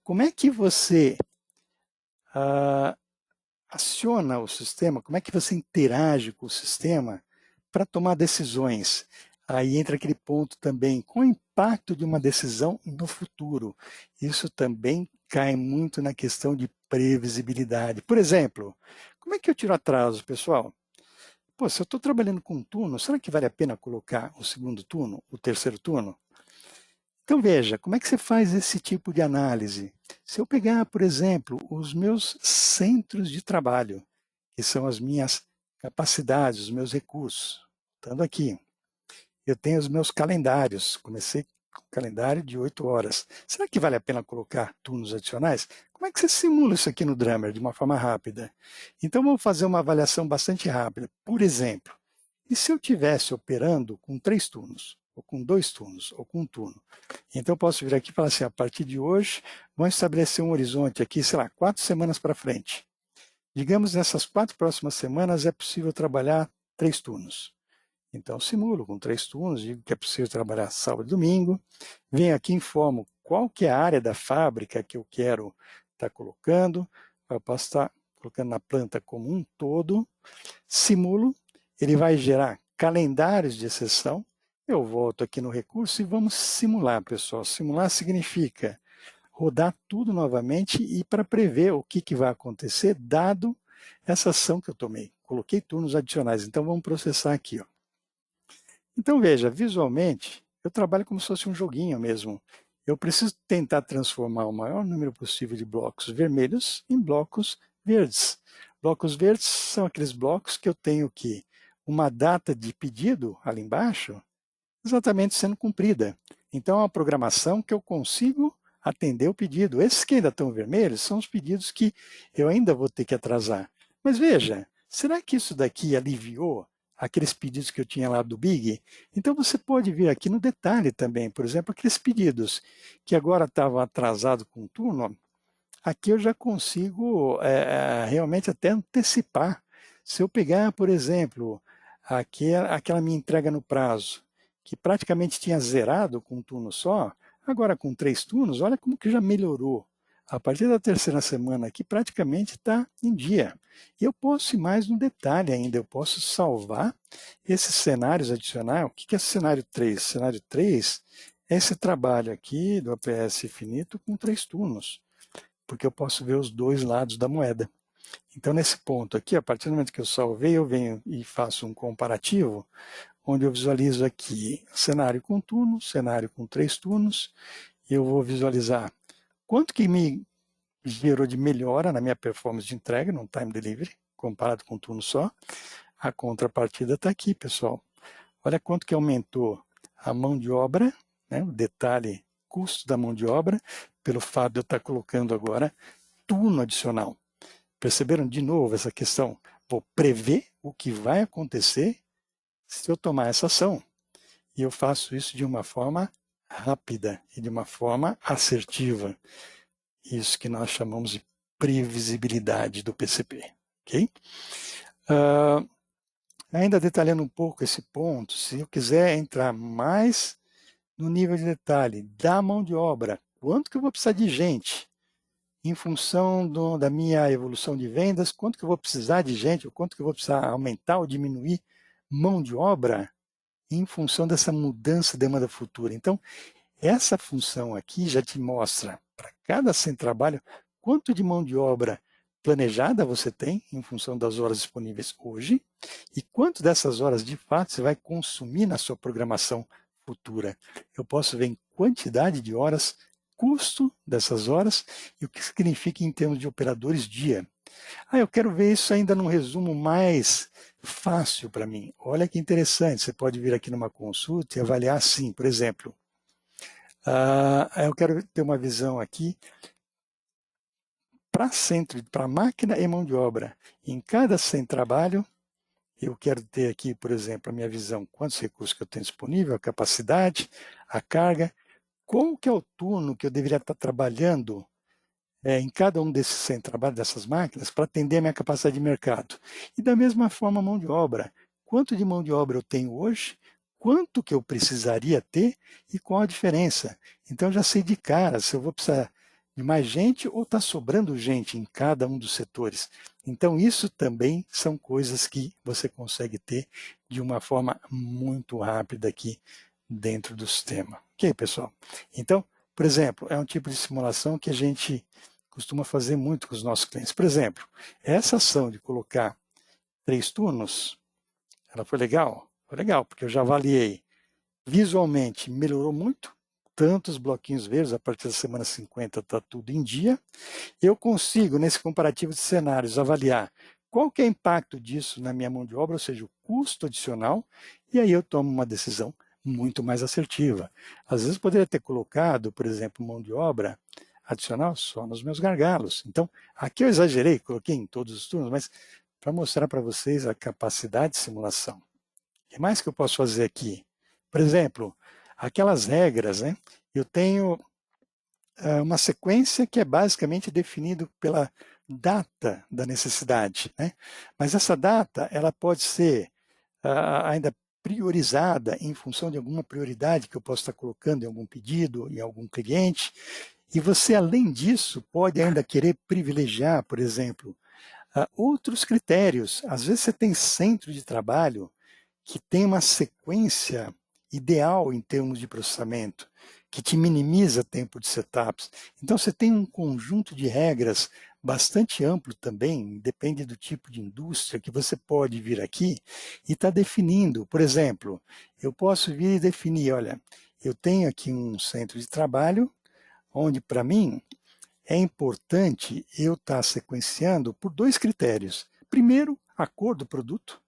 Como é que você aciona o sistema? Como é que você interage com o sistema para tomar decisões? Aí entra aquele ponto também, qual o impacto de uma decisão no futuro? Isso também cai muito na questão de previsibilidade. Por exemplo, como é que eu tiro atraso, pessoal? Pô, se eu estou trabalhando com um turno, será que vale a pena colocar o segundo turno, o terceiro turno? Então veja, como é que você faz esse tipo de análise? Se eu pegar, por exemplo, os meus centros de trabalho, que são as minhas capacidades, os meus recursos, estando aqui, eu tenho os meus calendários. Comecei com um calendário de 8 horas. Será que vale a pena colocar turnos adicionais? Como é que você simula isso aqui no Drummer de uma forma rápida? Então, vamos fazer uma avaliação bastante rápida. Por exemplo, e se eu estivesse operando com 3 turnos, ou com 2 turnos, ou com um turno? Então, eu posso vir aqui e falar assim, a partir de hoje, vamos estabelecer um horizonte aqui, sei lá, 4 semanas para frente. Digamos, nessas 4 próximas semanas é possível trabalhar 3 turnos. Então, simulo com 3 turnos, digo que é possível trabalhar sábado e domingo, venho aqui e informo qual que é a área da fábrica que eu quero estar colocando, eu posso estar colocando na planta como um todo, simulo, ele vai gerar calendários de exceção, eu volto aqui no recurso e vamos simular, pessoal. Simular significa rodar tudo novamente e para prever o que vai acontecer, dado essa ação que eu tomei. Coloquei turnos adicionais, então vamos processar aqui. Ó. Então veja, visualmente, eu trabalho como se fosse um joguinho mesmo. Eu preciso tentar transformar o maior número possível de blocos vermelhos em blocos verdes. Blocos verdes são aqueles blocos que eu tenho que uma data de pedido ali embaixo exatamente sendo cumprida. Então é uma programação que eu consigo atender o pedido. Esses que ainda estão vermelhos são os pedidos que eu ainda vou ter que atrasar. Mas veja, será que isso daqui aliviou aqueles pedidos que eu tinha lá do Big? Então você pode vir aqui no detalhe também, por exemplo, aqueles pedidos que agora estavam atrasados com o turno, aqui eu já consigo realmente até antecipar. Se eu pegar, por exemplo, aquela minha entrega no prazo, que praticamente tinha zerado com um turno só, agora com 3 turnos, olha como que já melhorou. A partir da terceira semana aqui, praticamente está em dia. E eu posso ir mais no detalhe ainda, eu posso salvar esses cenários adicionais. O que é cenário 3? Cenário 3 é esse trabalho aqui do APS Infinito com 3 turnos, porque eu posso ver os dois lados da moeda. Então, nesse ponto aqui, a partir do momento que eu salvei, eu venho e faço um comparativo, onde eu visualizo aqui cenário com turno, cenário com 3 turnos, e eu vou visualizar quanto que me gerou de melhora na minha performance de entrega, no time delivery, comparado com um turno só. A contrapartida está aqui, pessoal. Olha quanto que aumentou a mão de obra, né, o detalhe custo da mão de obra, pelo fato de eu estar colocando agora turno adicional. Perceberam de novo essa questão? Vou prever o que vai acontecer se eu tomar essa ação. E eu faço isso de uma forma rápida e de uma forma assertiva. Isso que nós chamamos de previsibilidade do PCP. Okay? Ainda detalhando um pouco esse ponto, se eu quiser entrar mais no nível de detalhe da mão de obra, quanto que eu vou precisar de gente? Em função da minha evolução de vendas, quanto que eu vou precisar de gente, ou quanto que eu vou precisar aumentar ou diminuir mão de obra em função dessa mudança de demanda futura. Então, essa função aqui já te mostra, para cada centro de trabalho, quanto de mão de obra planejada você tem em função das horas disponíveis hoje e quanto dessas horas, de fato, você vai consumir na sua programação futura. Eu posso ver em quantidade de horas, custo dessas horas e o que significa em termos de operadores dia. Eu quero ver isso ainda num resumo mais fácil para mim. Olha que interessante, você pode vir aqui numa consulta e avaliar assim, por exemplo, eu quero ter uma visão aqui para centro, para máquina e mão de obra. Em cada centro de trabalho, eu quero ter aqui, por exemplo, a minha visão, quantos recursos que eu tenho disponível, a capacidade, a carga, como que é o turno que eu deveria estar trabalhando em cada um desses centros de trabalho, dessas máquinas, para atender a minha capacidade de mercado. E da mesma forma, a mão de obra. Quanto de mão de obra eu tenho hoje, quanto que eu precisaria ter e qual a diferença. Então, eu já sei de cara se eu vou precisar de mais gente ou está sobrando gente em cada um dos setores. Então, isso também são coisas que você consegue ter de uma forma muito rápida aqui dentro do sistema. Ok, pessoal? Então, por exemplo, é um tipo de simulação que a gente costuma fazer muito com os nossos clientes. Por exemplo, essa ação de colocar 3 turnos, ela foi legal? Foi legal, porque eu já avaliei. Visualmente, melhorou muito, tantos bloquinhos verdes, a partir da semana 50 está tudo em dia. Eu consigo, nesse comparativo de cenários, avaliar qual que é o impacto disso na minha mão de obra, ou seja, o custo adicional, e aí eu tomo uma decisão muito mais assertiva. Às vezes eu poderia ter colocado, por exemplo, mão de obra adicional só nos meus gargalos. Então, aqui eu exagerei, coloquei em todos os turnos, mas para mostrar para vocês a capacidade de simulação. O que mais que eu posso fazer aqui? Por exemplo, aquelas regras, né? Eu tenho uma sequência que é basicamente definida pela data da necessidade, né? Mas essa data, ela pode ser ainda priorizada em função de alguma prioridade que eu posso estar colocando em algum pedido, em algum cliente. E você, além disso, pode ainda querer privilegiar, por exemplo, outros critérios. Às vezes você tem centro de trabalho que tem uma sequência ideal em termos de processamento, que te minimiza tempo de setups. Então você tem um conjunto de regras bastante amplo também, depende do tipo de indústria, que você pode vir aqui e estar definindo. Por exemplo, eu posso vir e definir, olha, eu tenho aqui um centro de trabalho, onde para mim é importante eu estar sequenciando por dois critérios. Primeiro, a cor do produto,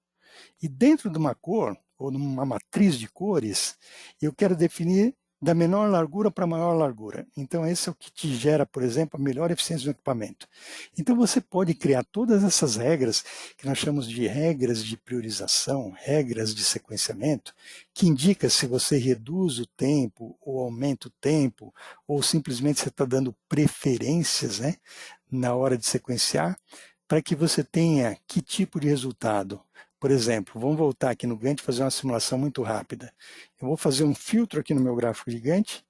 e dentro de uma cor, ou numa matriz de cores, eu quero definir da menor largura para a maior largura. Então, esse é o que te gera, por exemplo, a melhor eficiência do equipamento. Então, você pode criar todas essas regras, que nós chamamos de regras de priorização, regras de sequenciamento, que indica se você reduz o tempo, ou aumenta o tempo, ou simplesmente você está dando preferências, né, na hora de sequenciar, para que você tenha que tipo de resultado. Por exemplo, vamos voltar aqui no Gantt e fazer uma simulação muito rápida. Eu vou fazer um filtro aqui no meu gráfico de Gantt.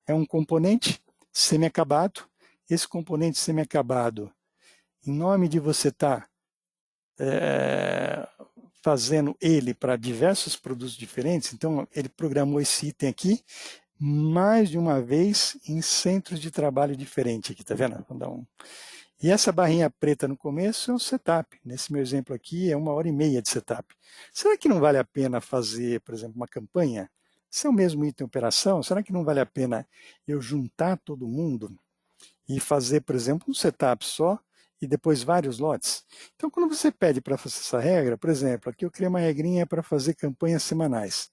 É um componente semi-acabado. Esse componente semi-acabado, em nome de você estar fazendo ele para diversos produtos diferentes, então ele programou esse item aqui mais de uma vez em centros de trabalho diferentes. Aqui, tá vendo? Vou dar um... E essa barrinha preta no começo é o setup. Nesse meu exemplo aqui é 1h30 de setup. Será que não vale a pena fazer, por exemplo, uma campanha? Se é o mesmo item operação, será que não vale a pena eu juntar todo mundo e fazer, por exemplo, um setup só e depois vários lotes? Então, quando você pede para fazer essa regra, por exemplo, aqui eu criei uma regrinha para fazer campanhas semanais.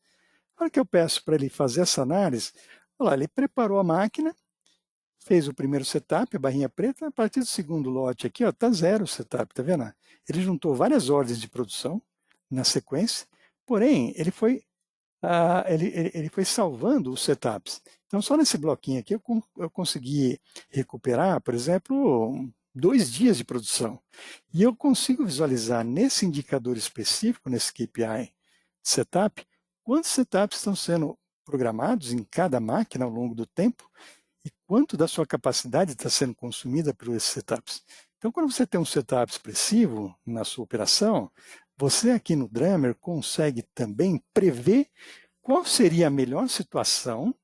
Na hora que eu peço para ele fazer essa análise, olha lá, ele preparou a máquina, fez o primeiro setup, a barrinha preta, a partir do segundo lote aqui, está zero o setup, tá vendo? Ele juntou várias ordens de produção na sequência, porém, ele foi salvando os setups. Então, só nesse bloquinho aqui eu consegui recuperar, por exemplo, 2 dias de produção. E eu consigo visualizar nesse indicador específico, nesse KPI de setup, quantos setups estão sendo programados em cada máquina ao longo do tempo, e quanto da sua capacidade está sendo consumida por esses setups. Então, quando você tem um setup expressivo na sua operação, você aqui no Drummer consegue também prever qual seria a melhor situação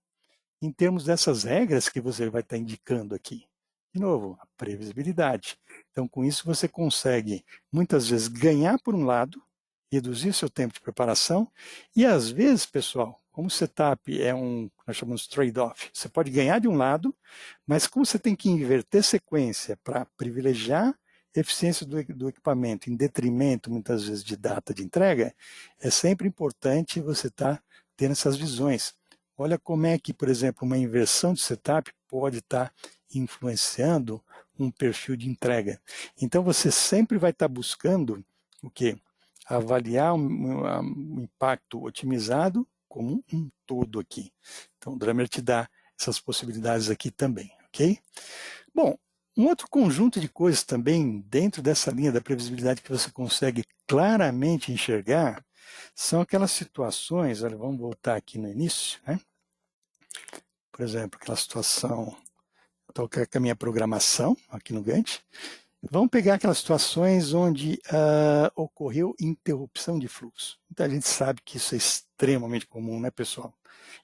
em termos dessas regras que você vai estar indicando aqui. De novo, a previsibilidade. Então, com isso, você consegue, muitas vezes, ganhar por um lado, reduzir seu tempo de preparação, e às vezes, pessoal, como o setup é nós chamamos de trade-off, você pode ganhar de um lado, mas como você tem que inverter sequência para privilegiar a eficiência do equipamento em detrimento, muitas vezes, de data de entrega, é sempre importante você estar tendo essas visões. Olha como é que, por exemplo, uma inversão de setup pode estar influenciando um perfil de entrega. Então, você sempre vai estar buscando o quê? Avaliar um impacto otimizado como um todo aqui. Então, o Drummer te dá essas possibilidades aqui também, ok? Bom, um outro conjunto de coisas também dentro dessa linha da previsibilidade que você consegue claramente enxergar são aquelas situações, olha, vamos voltar aqui no início, né? Por exemplo, aquela situação, estou com a minha programação aqui no Gantt. Vamos pegar aquelas situações onde ocorreu interrupção de fluxo. Então a gente sabe que isso é extremamente comum, né, pessoal?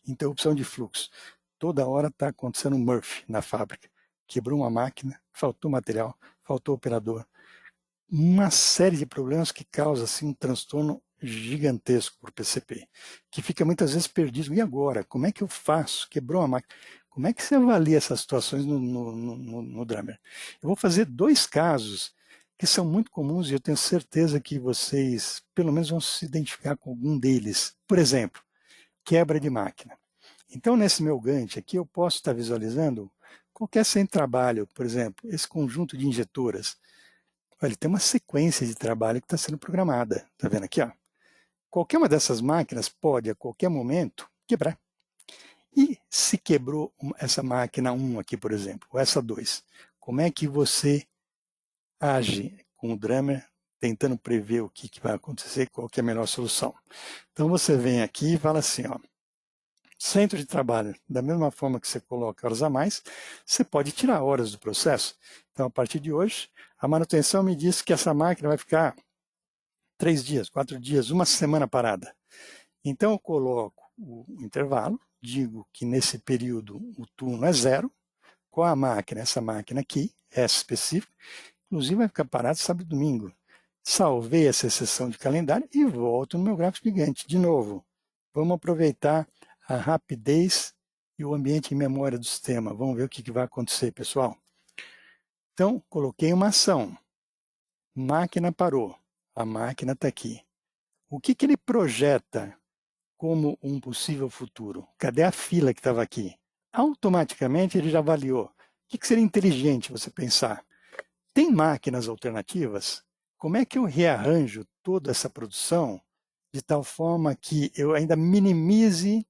Interrupção de fluxo. Toda hora está acontecendo um Murphy na fábrica. Quebrou uma máquina, faltou material, faltou operador. Uma série de problemas que causa assim, um transtorno gigantesco para o PCP, que fica muitas vezes perdido. E agora? Como é que eu faço? Quebrou a máquina. Como é que você avalia essas situações no Drummer? Eu vou fazer 2 casos que são muito comuns e eu tenho certeza que vocês, pelo menos, vão se identificar com algum deles. Por exemplo, quebra de máquina. Então, nesse meu Gantt aqui, eu posso estar visualizando qualquer centro de trabalho, por exemplo, esse conjunto de injetoras. Ele tem uma sequência de trabalho que está sendo programada. Está vendo aqui? Ó? Qualquer uma dessas máquinas pode, a qualquer momento, quebrar. E se quebrou essa máquina 1 aqui, por exemplo, ou essa 2, como é que você age com o Drummer, tentando prever o que vai acontecer, qual que é a melhor solução? Então você vem aqui e fala assim, ó, centro de trabalho, da mesma forma que você coloca horas a mais, você pode tirar horas do processo. Então, a partir de hoje, a manutenção me diz que essa máquina vai ficar 3 dias, 4 dias, uma semana parada. Então, eu coloco o intervalo, digo que nesse período o turno é 0, qual a máquina? Essa máquina aqui, essa específica, inclusive vai ficar parado sábado e domingo. Salvei essa seção de calendário e volto no meu gráfico gigante. De novo, vamos aproveitar a rapidez e o ambiente em memória do sistema. Vamos ver o que vai acontecer, pessoal. Então, coloquei uma ação. Máquina parou. A máquina está aqui. O que ele projeta como um possível futuro? Cadê a fila que estava aqui? Automaticamente ele já avaliou. O que seria inteligente você pensar? Tem máquinas alternativas? Como é que eu rearranjo toda essa produção de tal forma que eu ainda minimize,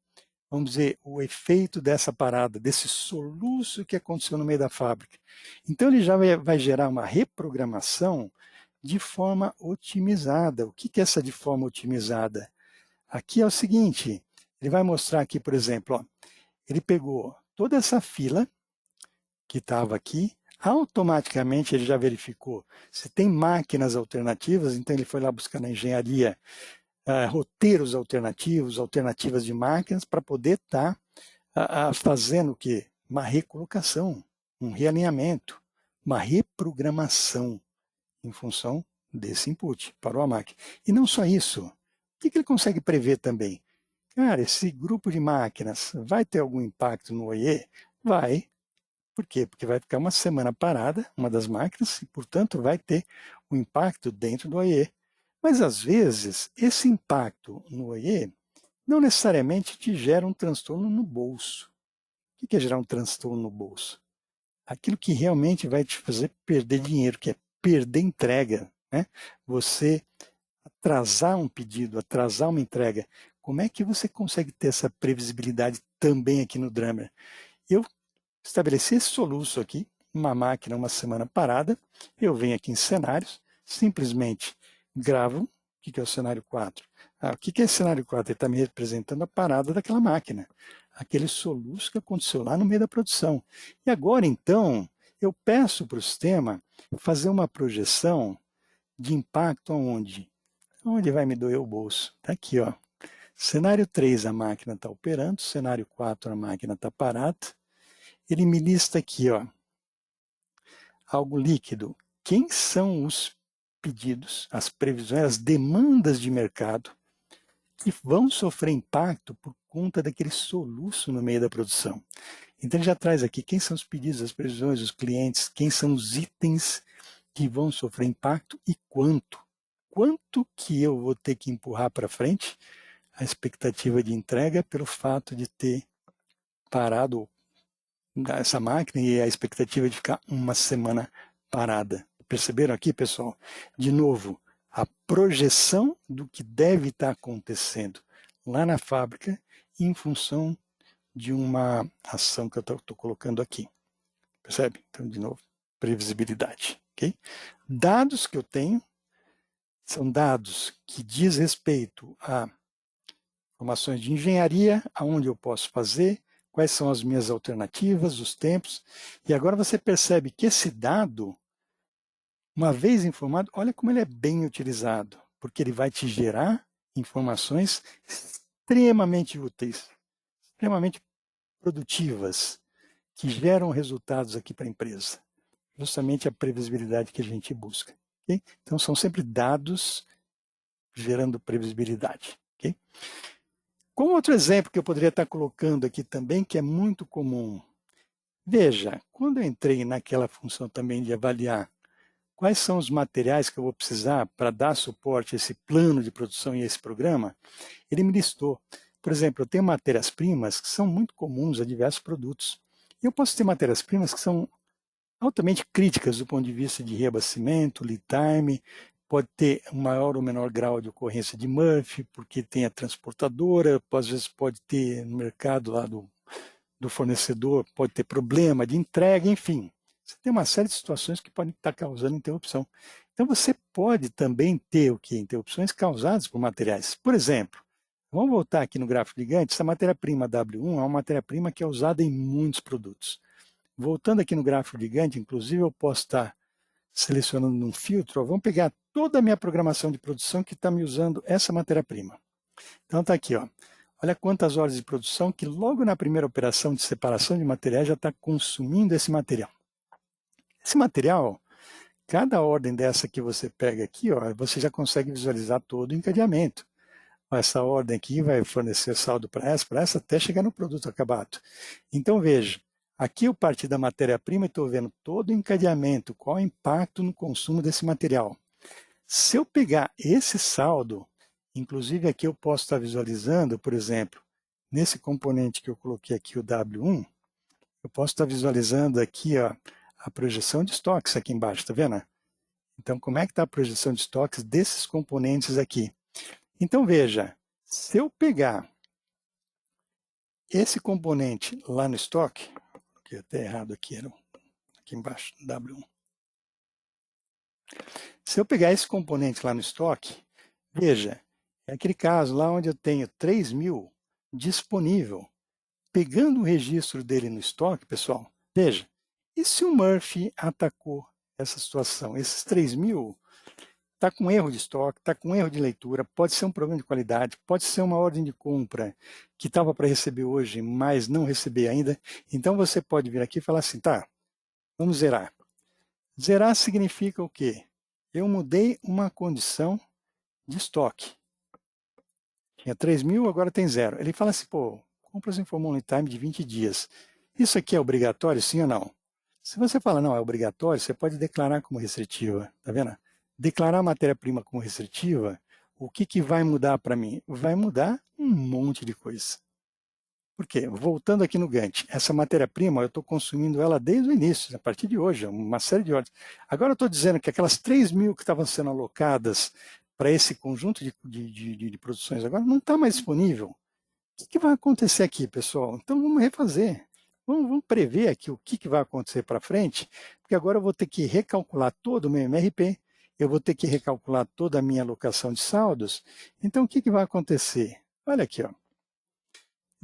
vamos dizer, o efeito dessa parada, desse soluço que aconteceu no meio da fábrica? Então ele já vai gerar uma reprogramação de forma otimizada. O que é essa de forma otimizada? Aqui é o seguinte, ele vai mostrar aqui, por exemplo, ó, ele pegou toda essa fila que estava aqui, automaticamente ele já verificou se tem máquinas alternativas, então ele foi lá buscar na engenharia roteiros alternativos, alternativas de máquinas, para poder estar fazendo o quê? Uma recolocação, um realinhamento, uma reprogramação em função desse input, parou a máquina. E não só isso, o que ele consegue prever também? Cara, esse grupo de máquinas vai ter algum impacto no OIE? Vai. Por quê? Porque vai ficar uma semana parada, uma das máquinas, e, portanto, vai ter um impacto dentro do OIE. Mas, às vezes, esse impacto no OIE não necessariamente te gera um transtorno no bolso. O que é gerar um transtorno no bolso? Aquilo que realmente vai te fazer perder dinheiro, que é perder entrega. Né? Você atrasar um pedido, atrasar uma entrega. Como é que você consegue ter essa previsibilidade também aqui no Drummer? Eu estabeleci esse soluço aqui, uma máquina, uma semana parada, eu venho aqui em cenários, simplesmente gravo, o que é o cenário 4? O que é esse cenário 4? Ele está me representando a parada daquela máquina, aquele soluço que aconteceu lá no meio da produção. E agora, então, eu peço para o sistema fazer uma projeção de impacto aonde? Onde vai me doer o bolso? Está aqui, ó. Cenário 3, a máquina está operando, cenário 4, a máquina está parada. Ele me lista aqui, ó, algo líquido. Quem são os pedidos, as previsões, as demandas de mercado que vão sofrer impacto por conta daquele soluço no meio da produção? Então ele já traz aqui quem são os pedidos, as previsões, os clientes, quem são os itens que vão sofrer impacto e quanto. Quanto que eu vou ter que empurrar para frente a expectativa de entrega pelo fato de ter parado essa máquina e a expectativa de ficar uma semana parada. Perceberam aqui, pessoal? De novo, a projeção do que deve estar acontecendo lá na fábrica em função de uma ação que eu estou colocando aqui. Percebe? Então, de novo, previsibilidade. Okay? Dados que eu tenho são dados que diz respeito a informações de engenharia, aonde eu posso fazer, quais são as minhas alternativas, os tempos. E agora você percebe que esse dado, uma vez informado, olha como ele é bem utilizado, porque ele vai te gerar informações extremamente úteis, extremamente produtivas, que geram resultados aqui para a empresa. Justamente a previsibilidade que a gente busca. Okay? Então, são sempre dados gerando previsibilidade. Okay? Como outro exemplo que eu poderia estar colocando aqui também, que é muito comum. Veja, quando eu entrei naquela função também de avaliar quais são os materiais que eu vou precisar para dar suporte a esse plano de produção e a esse programa, ele me listou. Por exemplo, eu tenho matérias-primas que são muito comuns a diversos produtos. E eu posso ter matérias-primas que são altamente críticas do ponto de vista de reabastecimento, lead time, pode ter um maior ou menor grau de ocorrência de Murphy, porque tem a transportadora, às vezes pode ter no mercado lá do fornecedor, pode ter problema de entrega, enfim. Você tem uma série de situações que podem estar causando interrupção. Então você pode também ter o que? Interrupções causadas por materiais. Por exemplo, vamos voltar aqui no gráfico gigante, essa matéria-prima W1 é uma matéria-prima que é usada em muitos produtos. Voltando aqui no gráfico gigante, inclusive eu posso estar selecionando um filtro, ó, vamos pegar toda a minha programação de produção que está me usando essa matéria-prima. Então está aqui, ó. Olha quantas horas de produção que logo na primeira operação de separação de materiais já está consumindo esse material. Esse material, cada ordem dessa que você pega aqui, ó, você já consegue visualizar todo o encadeamento. Essa ordem aqui vai fornecer saldo para essa, até chegar no produto acabado. Então veja, aqui eu parti da matéria-prima e estou vendo todo o encadeamento, qual o impacto no consumo desse material. Se eu pegar esse saldo, inclusive aqui eu posso estar visualizando, por exemplo, nesse componente que eu coloquei aqui, o W1, eu posso estar visualizando aqui ó, a projeção de estoques aqui embaixo, está vendo? Então, como é que está a projeção de estoques desses componentes aqui? Então, veja, se eu pegar esse componente lá no estoque, que até errado aqui, era aqui embaixo, W1. Se eu pegar esse componente lá no estoque, veja, é aquele caso lá onde eu tenho 3.000 disponível. Pegando o registro dele no estoque, pessoal, veja, e se o Murphy atacou essa situação? Esses 3.000 está com erro de estoque, está com erro de leitura, pode ser um problema de qualidade, pode ser uma ordem de compra que estava para receber hoje, mas não receber ainda. Então você pode vir aqui e falar assim, tá, vamos zerar. Zerar significa o quê? Eu mudei uma condição de estoque. Tinha 3.000, agora tem 0. Ele fala assim, pô, compras informou um lead time de 20 dias. Isso aqui é obrigatório, sim ou não? Se você fala não, é obrigatório, você pode declarar como restritiva, tá vendo? Declarar a matéria-prima como restritiva, o que vai mudar para mim? Vai mudar um monte de coisa. Por quê? Voltando aqui no Gantt, essa matéria-prima eu estou consumindo ela desde o início, a partir de hoje, uma série de horas. Agora eu estou dizendo que aquelas 3.000 que estavam sendo alocadas para esse conjunto de produções agora não está mais disponível. O que vai acontecer aqui, pessoal? Então vamos refazer. Vamos prever aqui o que vai acontecer para frente, porque agora eu vou ter que recalcular todo o meu MRP, eu vou ter que recalcular toda a minha alocação de saldos. Então o que vai acontecer? Olha aqui, ó.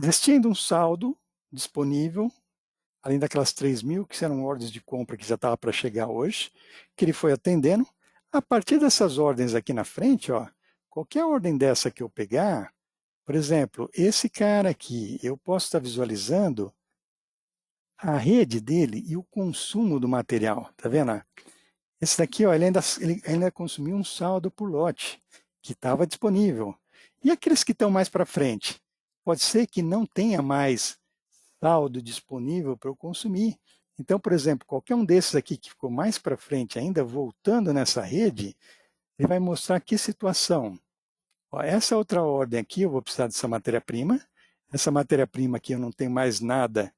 Existindo um saldo disponível, além daquelas 3.000 que eram ordens de compra que já estava para chegar hoje, que ele foi atendendo. A partir dessas ordens aqui na frente, ó, qualquer ordem dessa que eu pegar, por exemplo, esse cara aqui, eu posso estar visualizando a rede dele e o consumo do material, tá vendo? Esse daqui, ó, ele ainda consumiu um saldo por lote, que estava disponível. E aqueles que estão mais para frente? Pode ser que não tenha mais saldo disponível para eu consumir. Então, por exemplo, qualquer um desses aqui que ficou mais para frente, ainda voltando nessa rede, ele vai mostrar que situação. Ó, essa outra ordem aqui, eu vou precisar dessa matéria-prima. Essa matéria-prima aqui eu não tenho mais nada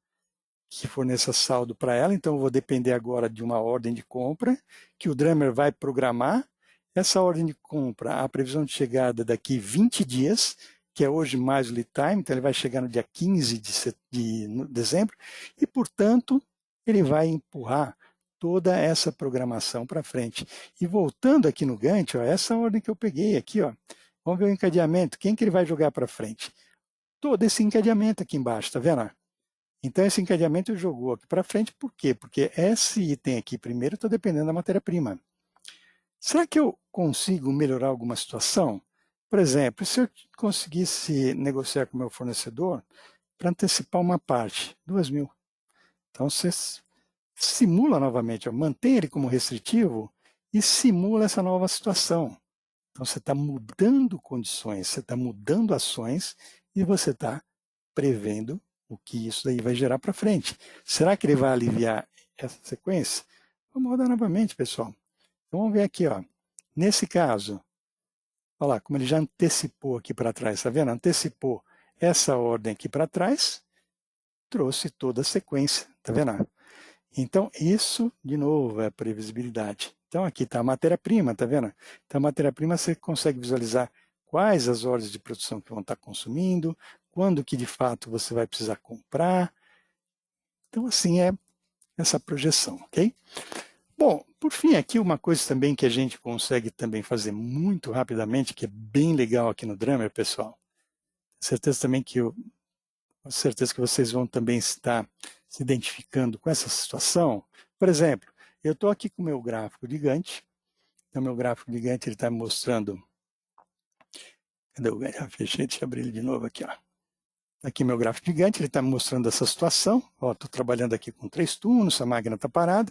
que forneça saldo para ela, então eu vou depender agora de uma ordem de compra, que o Drummer vai programar. Essa ordem de compra, a previsão de chegada daqui 20 dias, que é hoje mais o lead time, então ele vai chegar no dia 15 de dezembro, e, portanto, ele vai empurrar toda essa programação para frente. E voltando aqui no Gantt, ó, essa ordem que eu peguei aqui, ó, vamos ver o encadeamento, quem que ele vai jogar para frente? Todo esse encadeamento aqui embaixo, tá vendo? Então, esse encadeamento jogou aqui para frente, por quê? Porque esse item aqui primeiro está dependendo da matéria-prima. Será que eu consigo melhorar alguma situação? Por exemplo, se eu conseguisse negociar com o meu fornecedor para antecipar uma parte, 2.000. Então, você simula novamente, ó, mantém ele como restritivo e simula essa nova situação. Então, você está mudando condições, você está mudando ações e você está prevendo o que isso daí vai gerar para frente. Será que ele vai aliviar essa sequência? Vamos rodar novamente, pessoal. Então, vamos ver aqui, ó. Nesse caso, olha lá, como ele já antecipou aqui para trás, está vendo? Antecipou essa ordem aqui para trás trouxe toda a sequência, tá vendo? Então, isso, de novo, é a previsibilidade. Então, aqui está a matéria-prima, tá vendo? Então, a matéria-prima você consegue visualizar quais as ordens de produção que vão estar consumindo, quando que, de fato, você vai precisar comprar. Então, assim, é essa projeção, ok? Bom, por fim, aqui uma coisa também que a gente consegue também fazer muito rapidamente, que é bem legal aqui no Drummer, pessoal. Certeza também que com certeza que vocês vão também estar se identificando com essa situação. Por exemplo, eu estou aqui com o meu gráfico de Gantt. Então, meu gráfico de Gantt está mostrando... Cadê o Gantt? Fechei, deixa eu abrir ele de novo aqui. Ó. Aqui meu gráfico de Gantt, ele está mostrando essa situação. Estou trabalhando aqui com 3 turnos, a máquina está parada.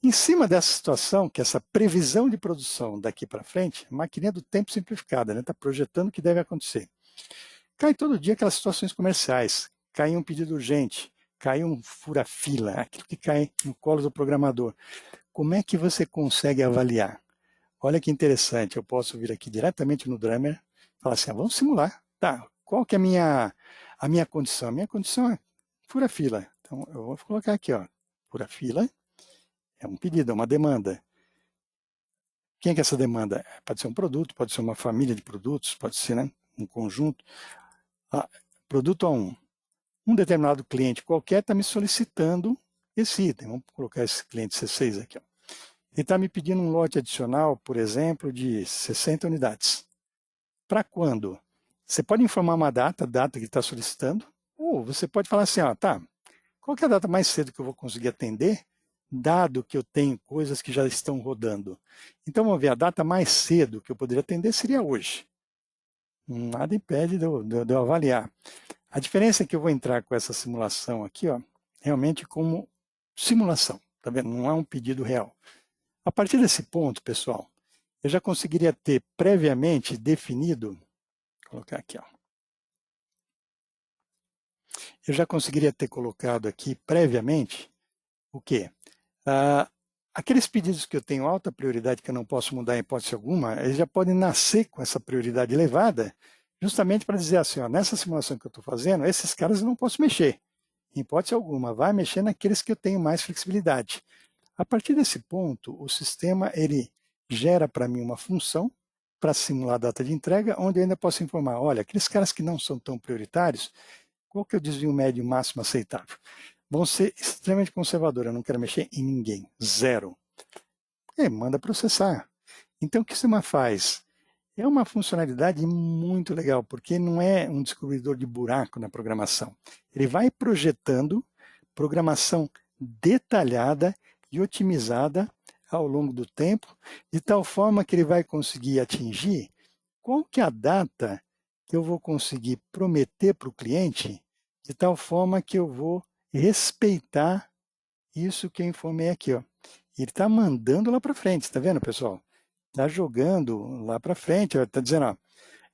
Em cima dessa situação, que é essa previsão de produção daqui para frente, a maquininha do tempo simplificada, está projetando o que deve acontecer. Cai todo dia aquelas situações comerciais, cai um pedido urgente, cai um fura-fila, aquilo que cai no colo do programador. Como é que você consegue avaliar? Olha que interessante, eu posso vir aqui diretamente no Drummer, falar assim, vamos simular. Tá, qual que é a minha condição? A minha condição é fura-fila. Então, eu vou colocar aqui, ó, fura-fila é um pedido, é uma demanda. Quem é que é essa demanda? Pode ser um produto, pode ser uma família de produtos, pode ser, né, um conjunto. Produto A1. Um determinado cliente qualquer está me solicitando esse item. Vamos colocar esse cliente C6 aqui. Ó. Ele está me pedindo um lote adicional, por exemplo, de 60 unidades. Para quando? Você pode informar uma data que ele está solicitando, ou você pode falar assim, ó, tá, qual que é a data mais cedo que eu vou conseguir atender, dado que eu tenho coisas que já estão rodando. Então, vamos ver, a data mais cedo que eu poderia atender seria hoje. Nada impede de eu avaliar. A diferença é que eu vou entrar com essa simulação aqui, ó, realmente como simulação, tá vendo? Não é um pedido real. A partir desse ponto, pessoal, eu já conseguiria ter previamente definido, vou colocar aqui, ó. Eu já conseguiria ter colocado aqui previamente o quê? Aqueles pedidos que eu tenho alta prioridade, que eu não posso mudar em hipótese alguma, eles já podem nascer com essa prioridade elevada, justamente para dizer assim, ó, nessa simulação que eu estou fazendo, esses caras eu não posso mexer. Em hipótese alguma, vai mexer naqueles que eu tenho mais flexibilidade. A partir desse ponto, o sistema ele gera para mim uma função para simular a data de entrega, onde eu ainda posso informar, olha, aqueles caras que não são tão prioritários, qual que é o desvio médio máximo aceitável? Vão ser extremamente conservadores, eu não quero mexer em ninguém, zero. Manda processar. Então, o que o sistema faz? É uma funcionalidade muito legal, porque não é um descobridor de buraco na programação. Ele vai projetando programação detalhada e otimizada ao longo do tempo, de tal forma que ele vai conseguir atingir qual que é a data que eu vou conseguir prometer para o cliente, de tal forma que eu vou respeitar isso que eu informei aqui. Ó. Ele está mandando lá para frente, está vendo, pessoal? Está jogando lá para frente, está dizendo, ó,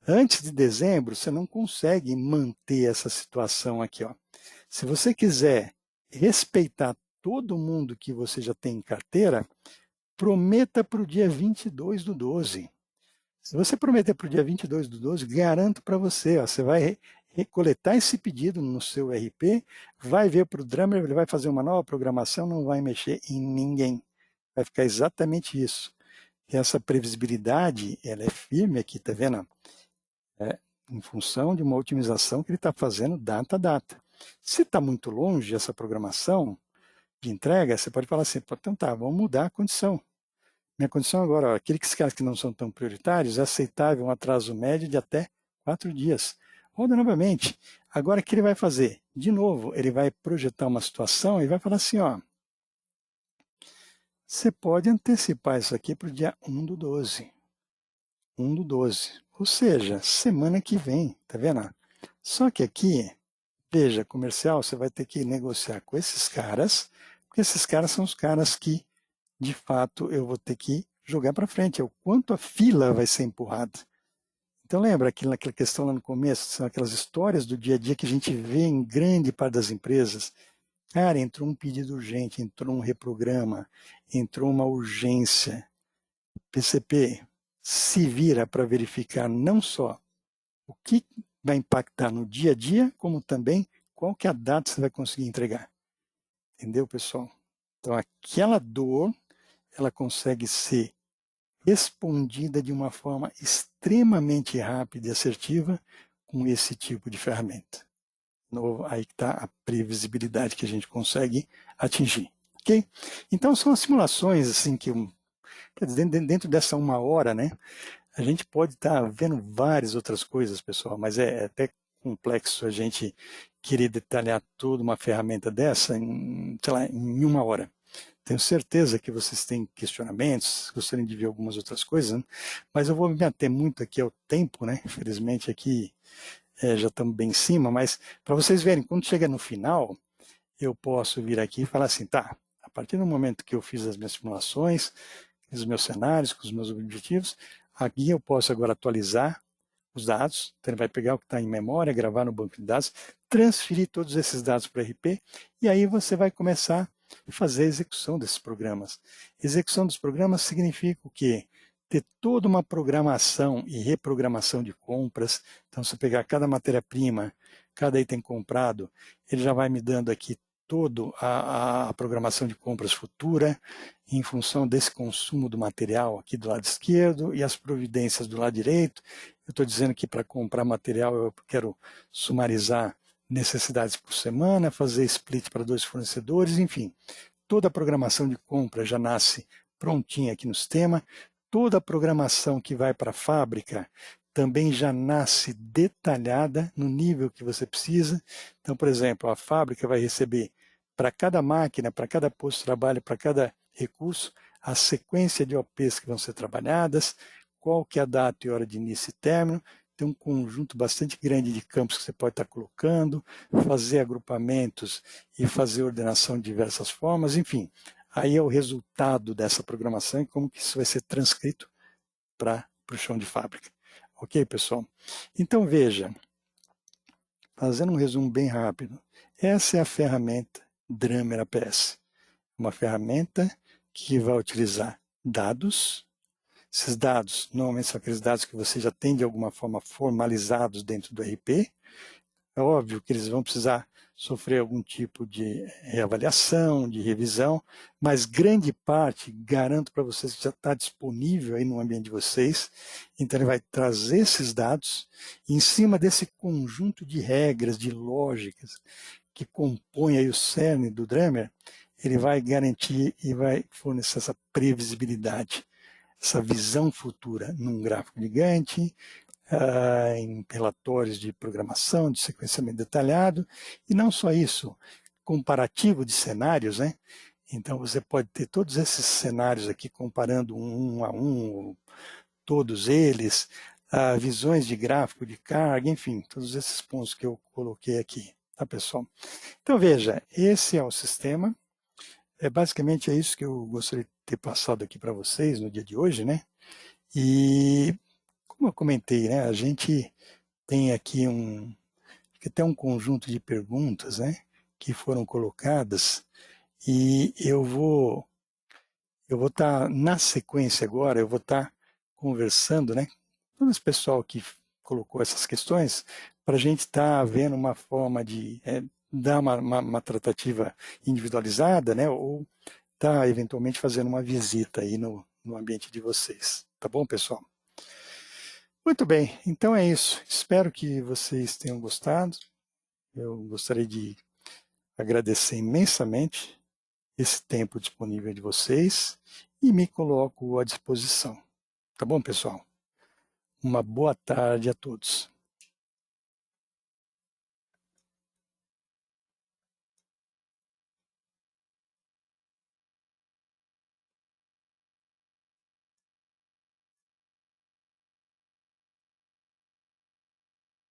antes de dezembro, você não consegue manter essa situação aqui. Ó. Se você quiser respeitar todo mundo que você já tem em carteira, prometa para o dia 22/12. Se você prometer para o dia 22/12, garanto para você, ó, você vai recoletar esse pedido no seu RP, vai ver para o Drummer, ele vai fazer uma nova programação, não vai mexer em ninguém. Vai ficar exatamente isso. E essa previsibilidade, ela é firme aqui, tá vendo? Em função de uma otimização que ele está fazendo data a data. Se está muito longe essa programação de entrega, você pode falar assim, então tá, vamos mudar a condição. Minha condição agora, ó, aqueles caras que não são tão prioritários, é aceitável um atraso médio de até 4 dias. Roda novamente. Agora, o que ele vai fazer? De novo, ele vai projetar uma situação e vai falar assim, ó, você pode antecipar isso aqui para o dia 1/12. 1/12. Ou seja, semana que vem, tá vendo? Só que aqui, veja, comercial, você vai ter que negociar com esses caras, porque esses caras são os caras que, de fato, eu vou ter que jogar para frente, é o quanto a fila vai ser empurrada. Então lembra aquela questão lá no começo, são aquelas histórias do dia a dia que a gente vê em grande parte das empresas. Cara, entrou um pedido urgente, entrou um reprograma, entrou uma urgência. PCP se vira para verificar não só o que vai impactar no dia a dia, como também qual que é a data que você vai conseguir entregar. Entendeu, pessoal? Então, aquela dor, ela consegue ser respondida de uma forma extremamente rápida e assertiva com esse tipo de ferramenta. Aí está a previsibilidade que a gente consegue atingir. Ok? Então, são as simulações assim que, quer dizer, dentro dessa 1 hora, né, a gente pode estar vendo várias outras coisas, pessoal, mas é até complexo a gente querer detalhar toda uma ferramenta dessa em, sei lá, em 1 hora. Tenho certeza que vocês têm questionamentos, gostariam de ver algumas outras coisas, né? Mas eu vou me ater muito aqui ao tempo, né? Infelizmente aqui já estamos bem em cima, mas para vocês verem, quando chega no final, eu posso vir aqui e falar assim, tá, a partir do momento que eu fiz as minhas simulações, fiz os meus cenários, com os meus objetivos, aqui eu posso agora atualizar os dados, então ele vai pegar o que está em memória, gravar no banco de dados, transferir todos esses dados para o RP, e aí você vai começar a fazer a execução desses programas. Execução dos programas significa o quê? Ter toda uma programação e reprogramação de compras. Então, se eu pegar cada matéria-prima, cada item comprado, ele já vai me dando aqui toda a programação de compras futura, em função desse consumo do material aqui do lado esquerdo e as providências do lado direito. Eu estou dizendo que para comprar material eu quero sumarizar necessidades por semana, fazer split para 2 fornecedores, enfim. Toda a programação de compra já nasce prontinha aqui no sistema. Toda a programação que vai para a fábrica também já nasce detalhada no nível que você precisa. Então, por exemplo, a fábrica vai receber para cada máquina, para cada posto de trabalho, para cada recurso, a sequência de OPs que vão ser trabalhadas, qual que é a data e hora de início e término, tem um conjunto bastante grande de campos que você pode estar colocando, fazer agrupamentos e fazer ordenação de diversas formas, enfim. Aí é o resultado dessa programação e como que isso vai ser transcrito para o chão de fábrica. Ok, pessoal? Então, veja, fazendo um resumo bem rápido, essa é a ferramenta Drummer APS. Uma ferramenta que vai utilizar dados. Esses dados, normalmente são aqueles dados que você já tem de alguma forma formalizados dentro do RP. É óbvio que eles vão precisar sofrer algum tipo de reavaliação, de revisão, mas grande parte, garanto para vocês que já está disponível aí no ambiente de vocês. Então ele vai trazer esses dados e em cima desse conjunto de regras, de lógicas que compõe aí o cerne do Drummer, ele vai garantir e vai fornecer essa previsibilidade, essa visão futura num gráfico gigante, em relatórios de programação, de sequenciamento detalhado, e não só isso, comparativo de cenários, né? Então você pode ter todos esses cenários aqui comparando um a um, todos eles, visões de gráfico de carga, enfim, todos esses pontos que eu coloquei aqui, tá, pessoal? Então veja, esse é o sistema, basicamente é isso que eu gostaria de ter passado aqui para vocês no dia de hoje, né? E como eu comentei, né, a gente tem aqui até um conjunto de perguntas, né, que foram colocadas e eu vou estar na sequência agora, eu vou estar conversando, né, com esse pessoal que colocou essas questões, para a gente estar vendo uma forma de dar uma tratativa individualizada, né, ou estar eventualmente fazendo uma visita aí no ambiente de vocês. Tá bom, pessoal? Muito bem, então é isso. Espero que vocês tenham gostado. Eu gostaria de agradecer imensamente esse tempo disponível de vocês e me coloco à disposição. Tá bom, pessoal? Uma boa tarde a todos.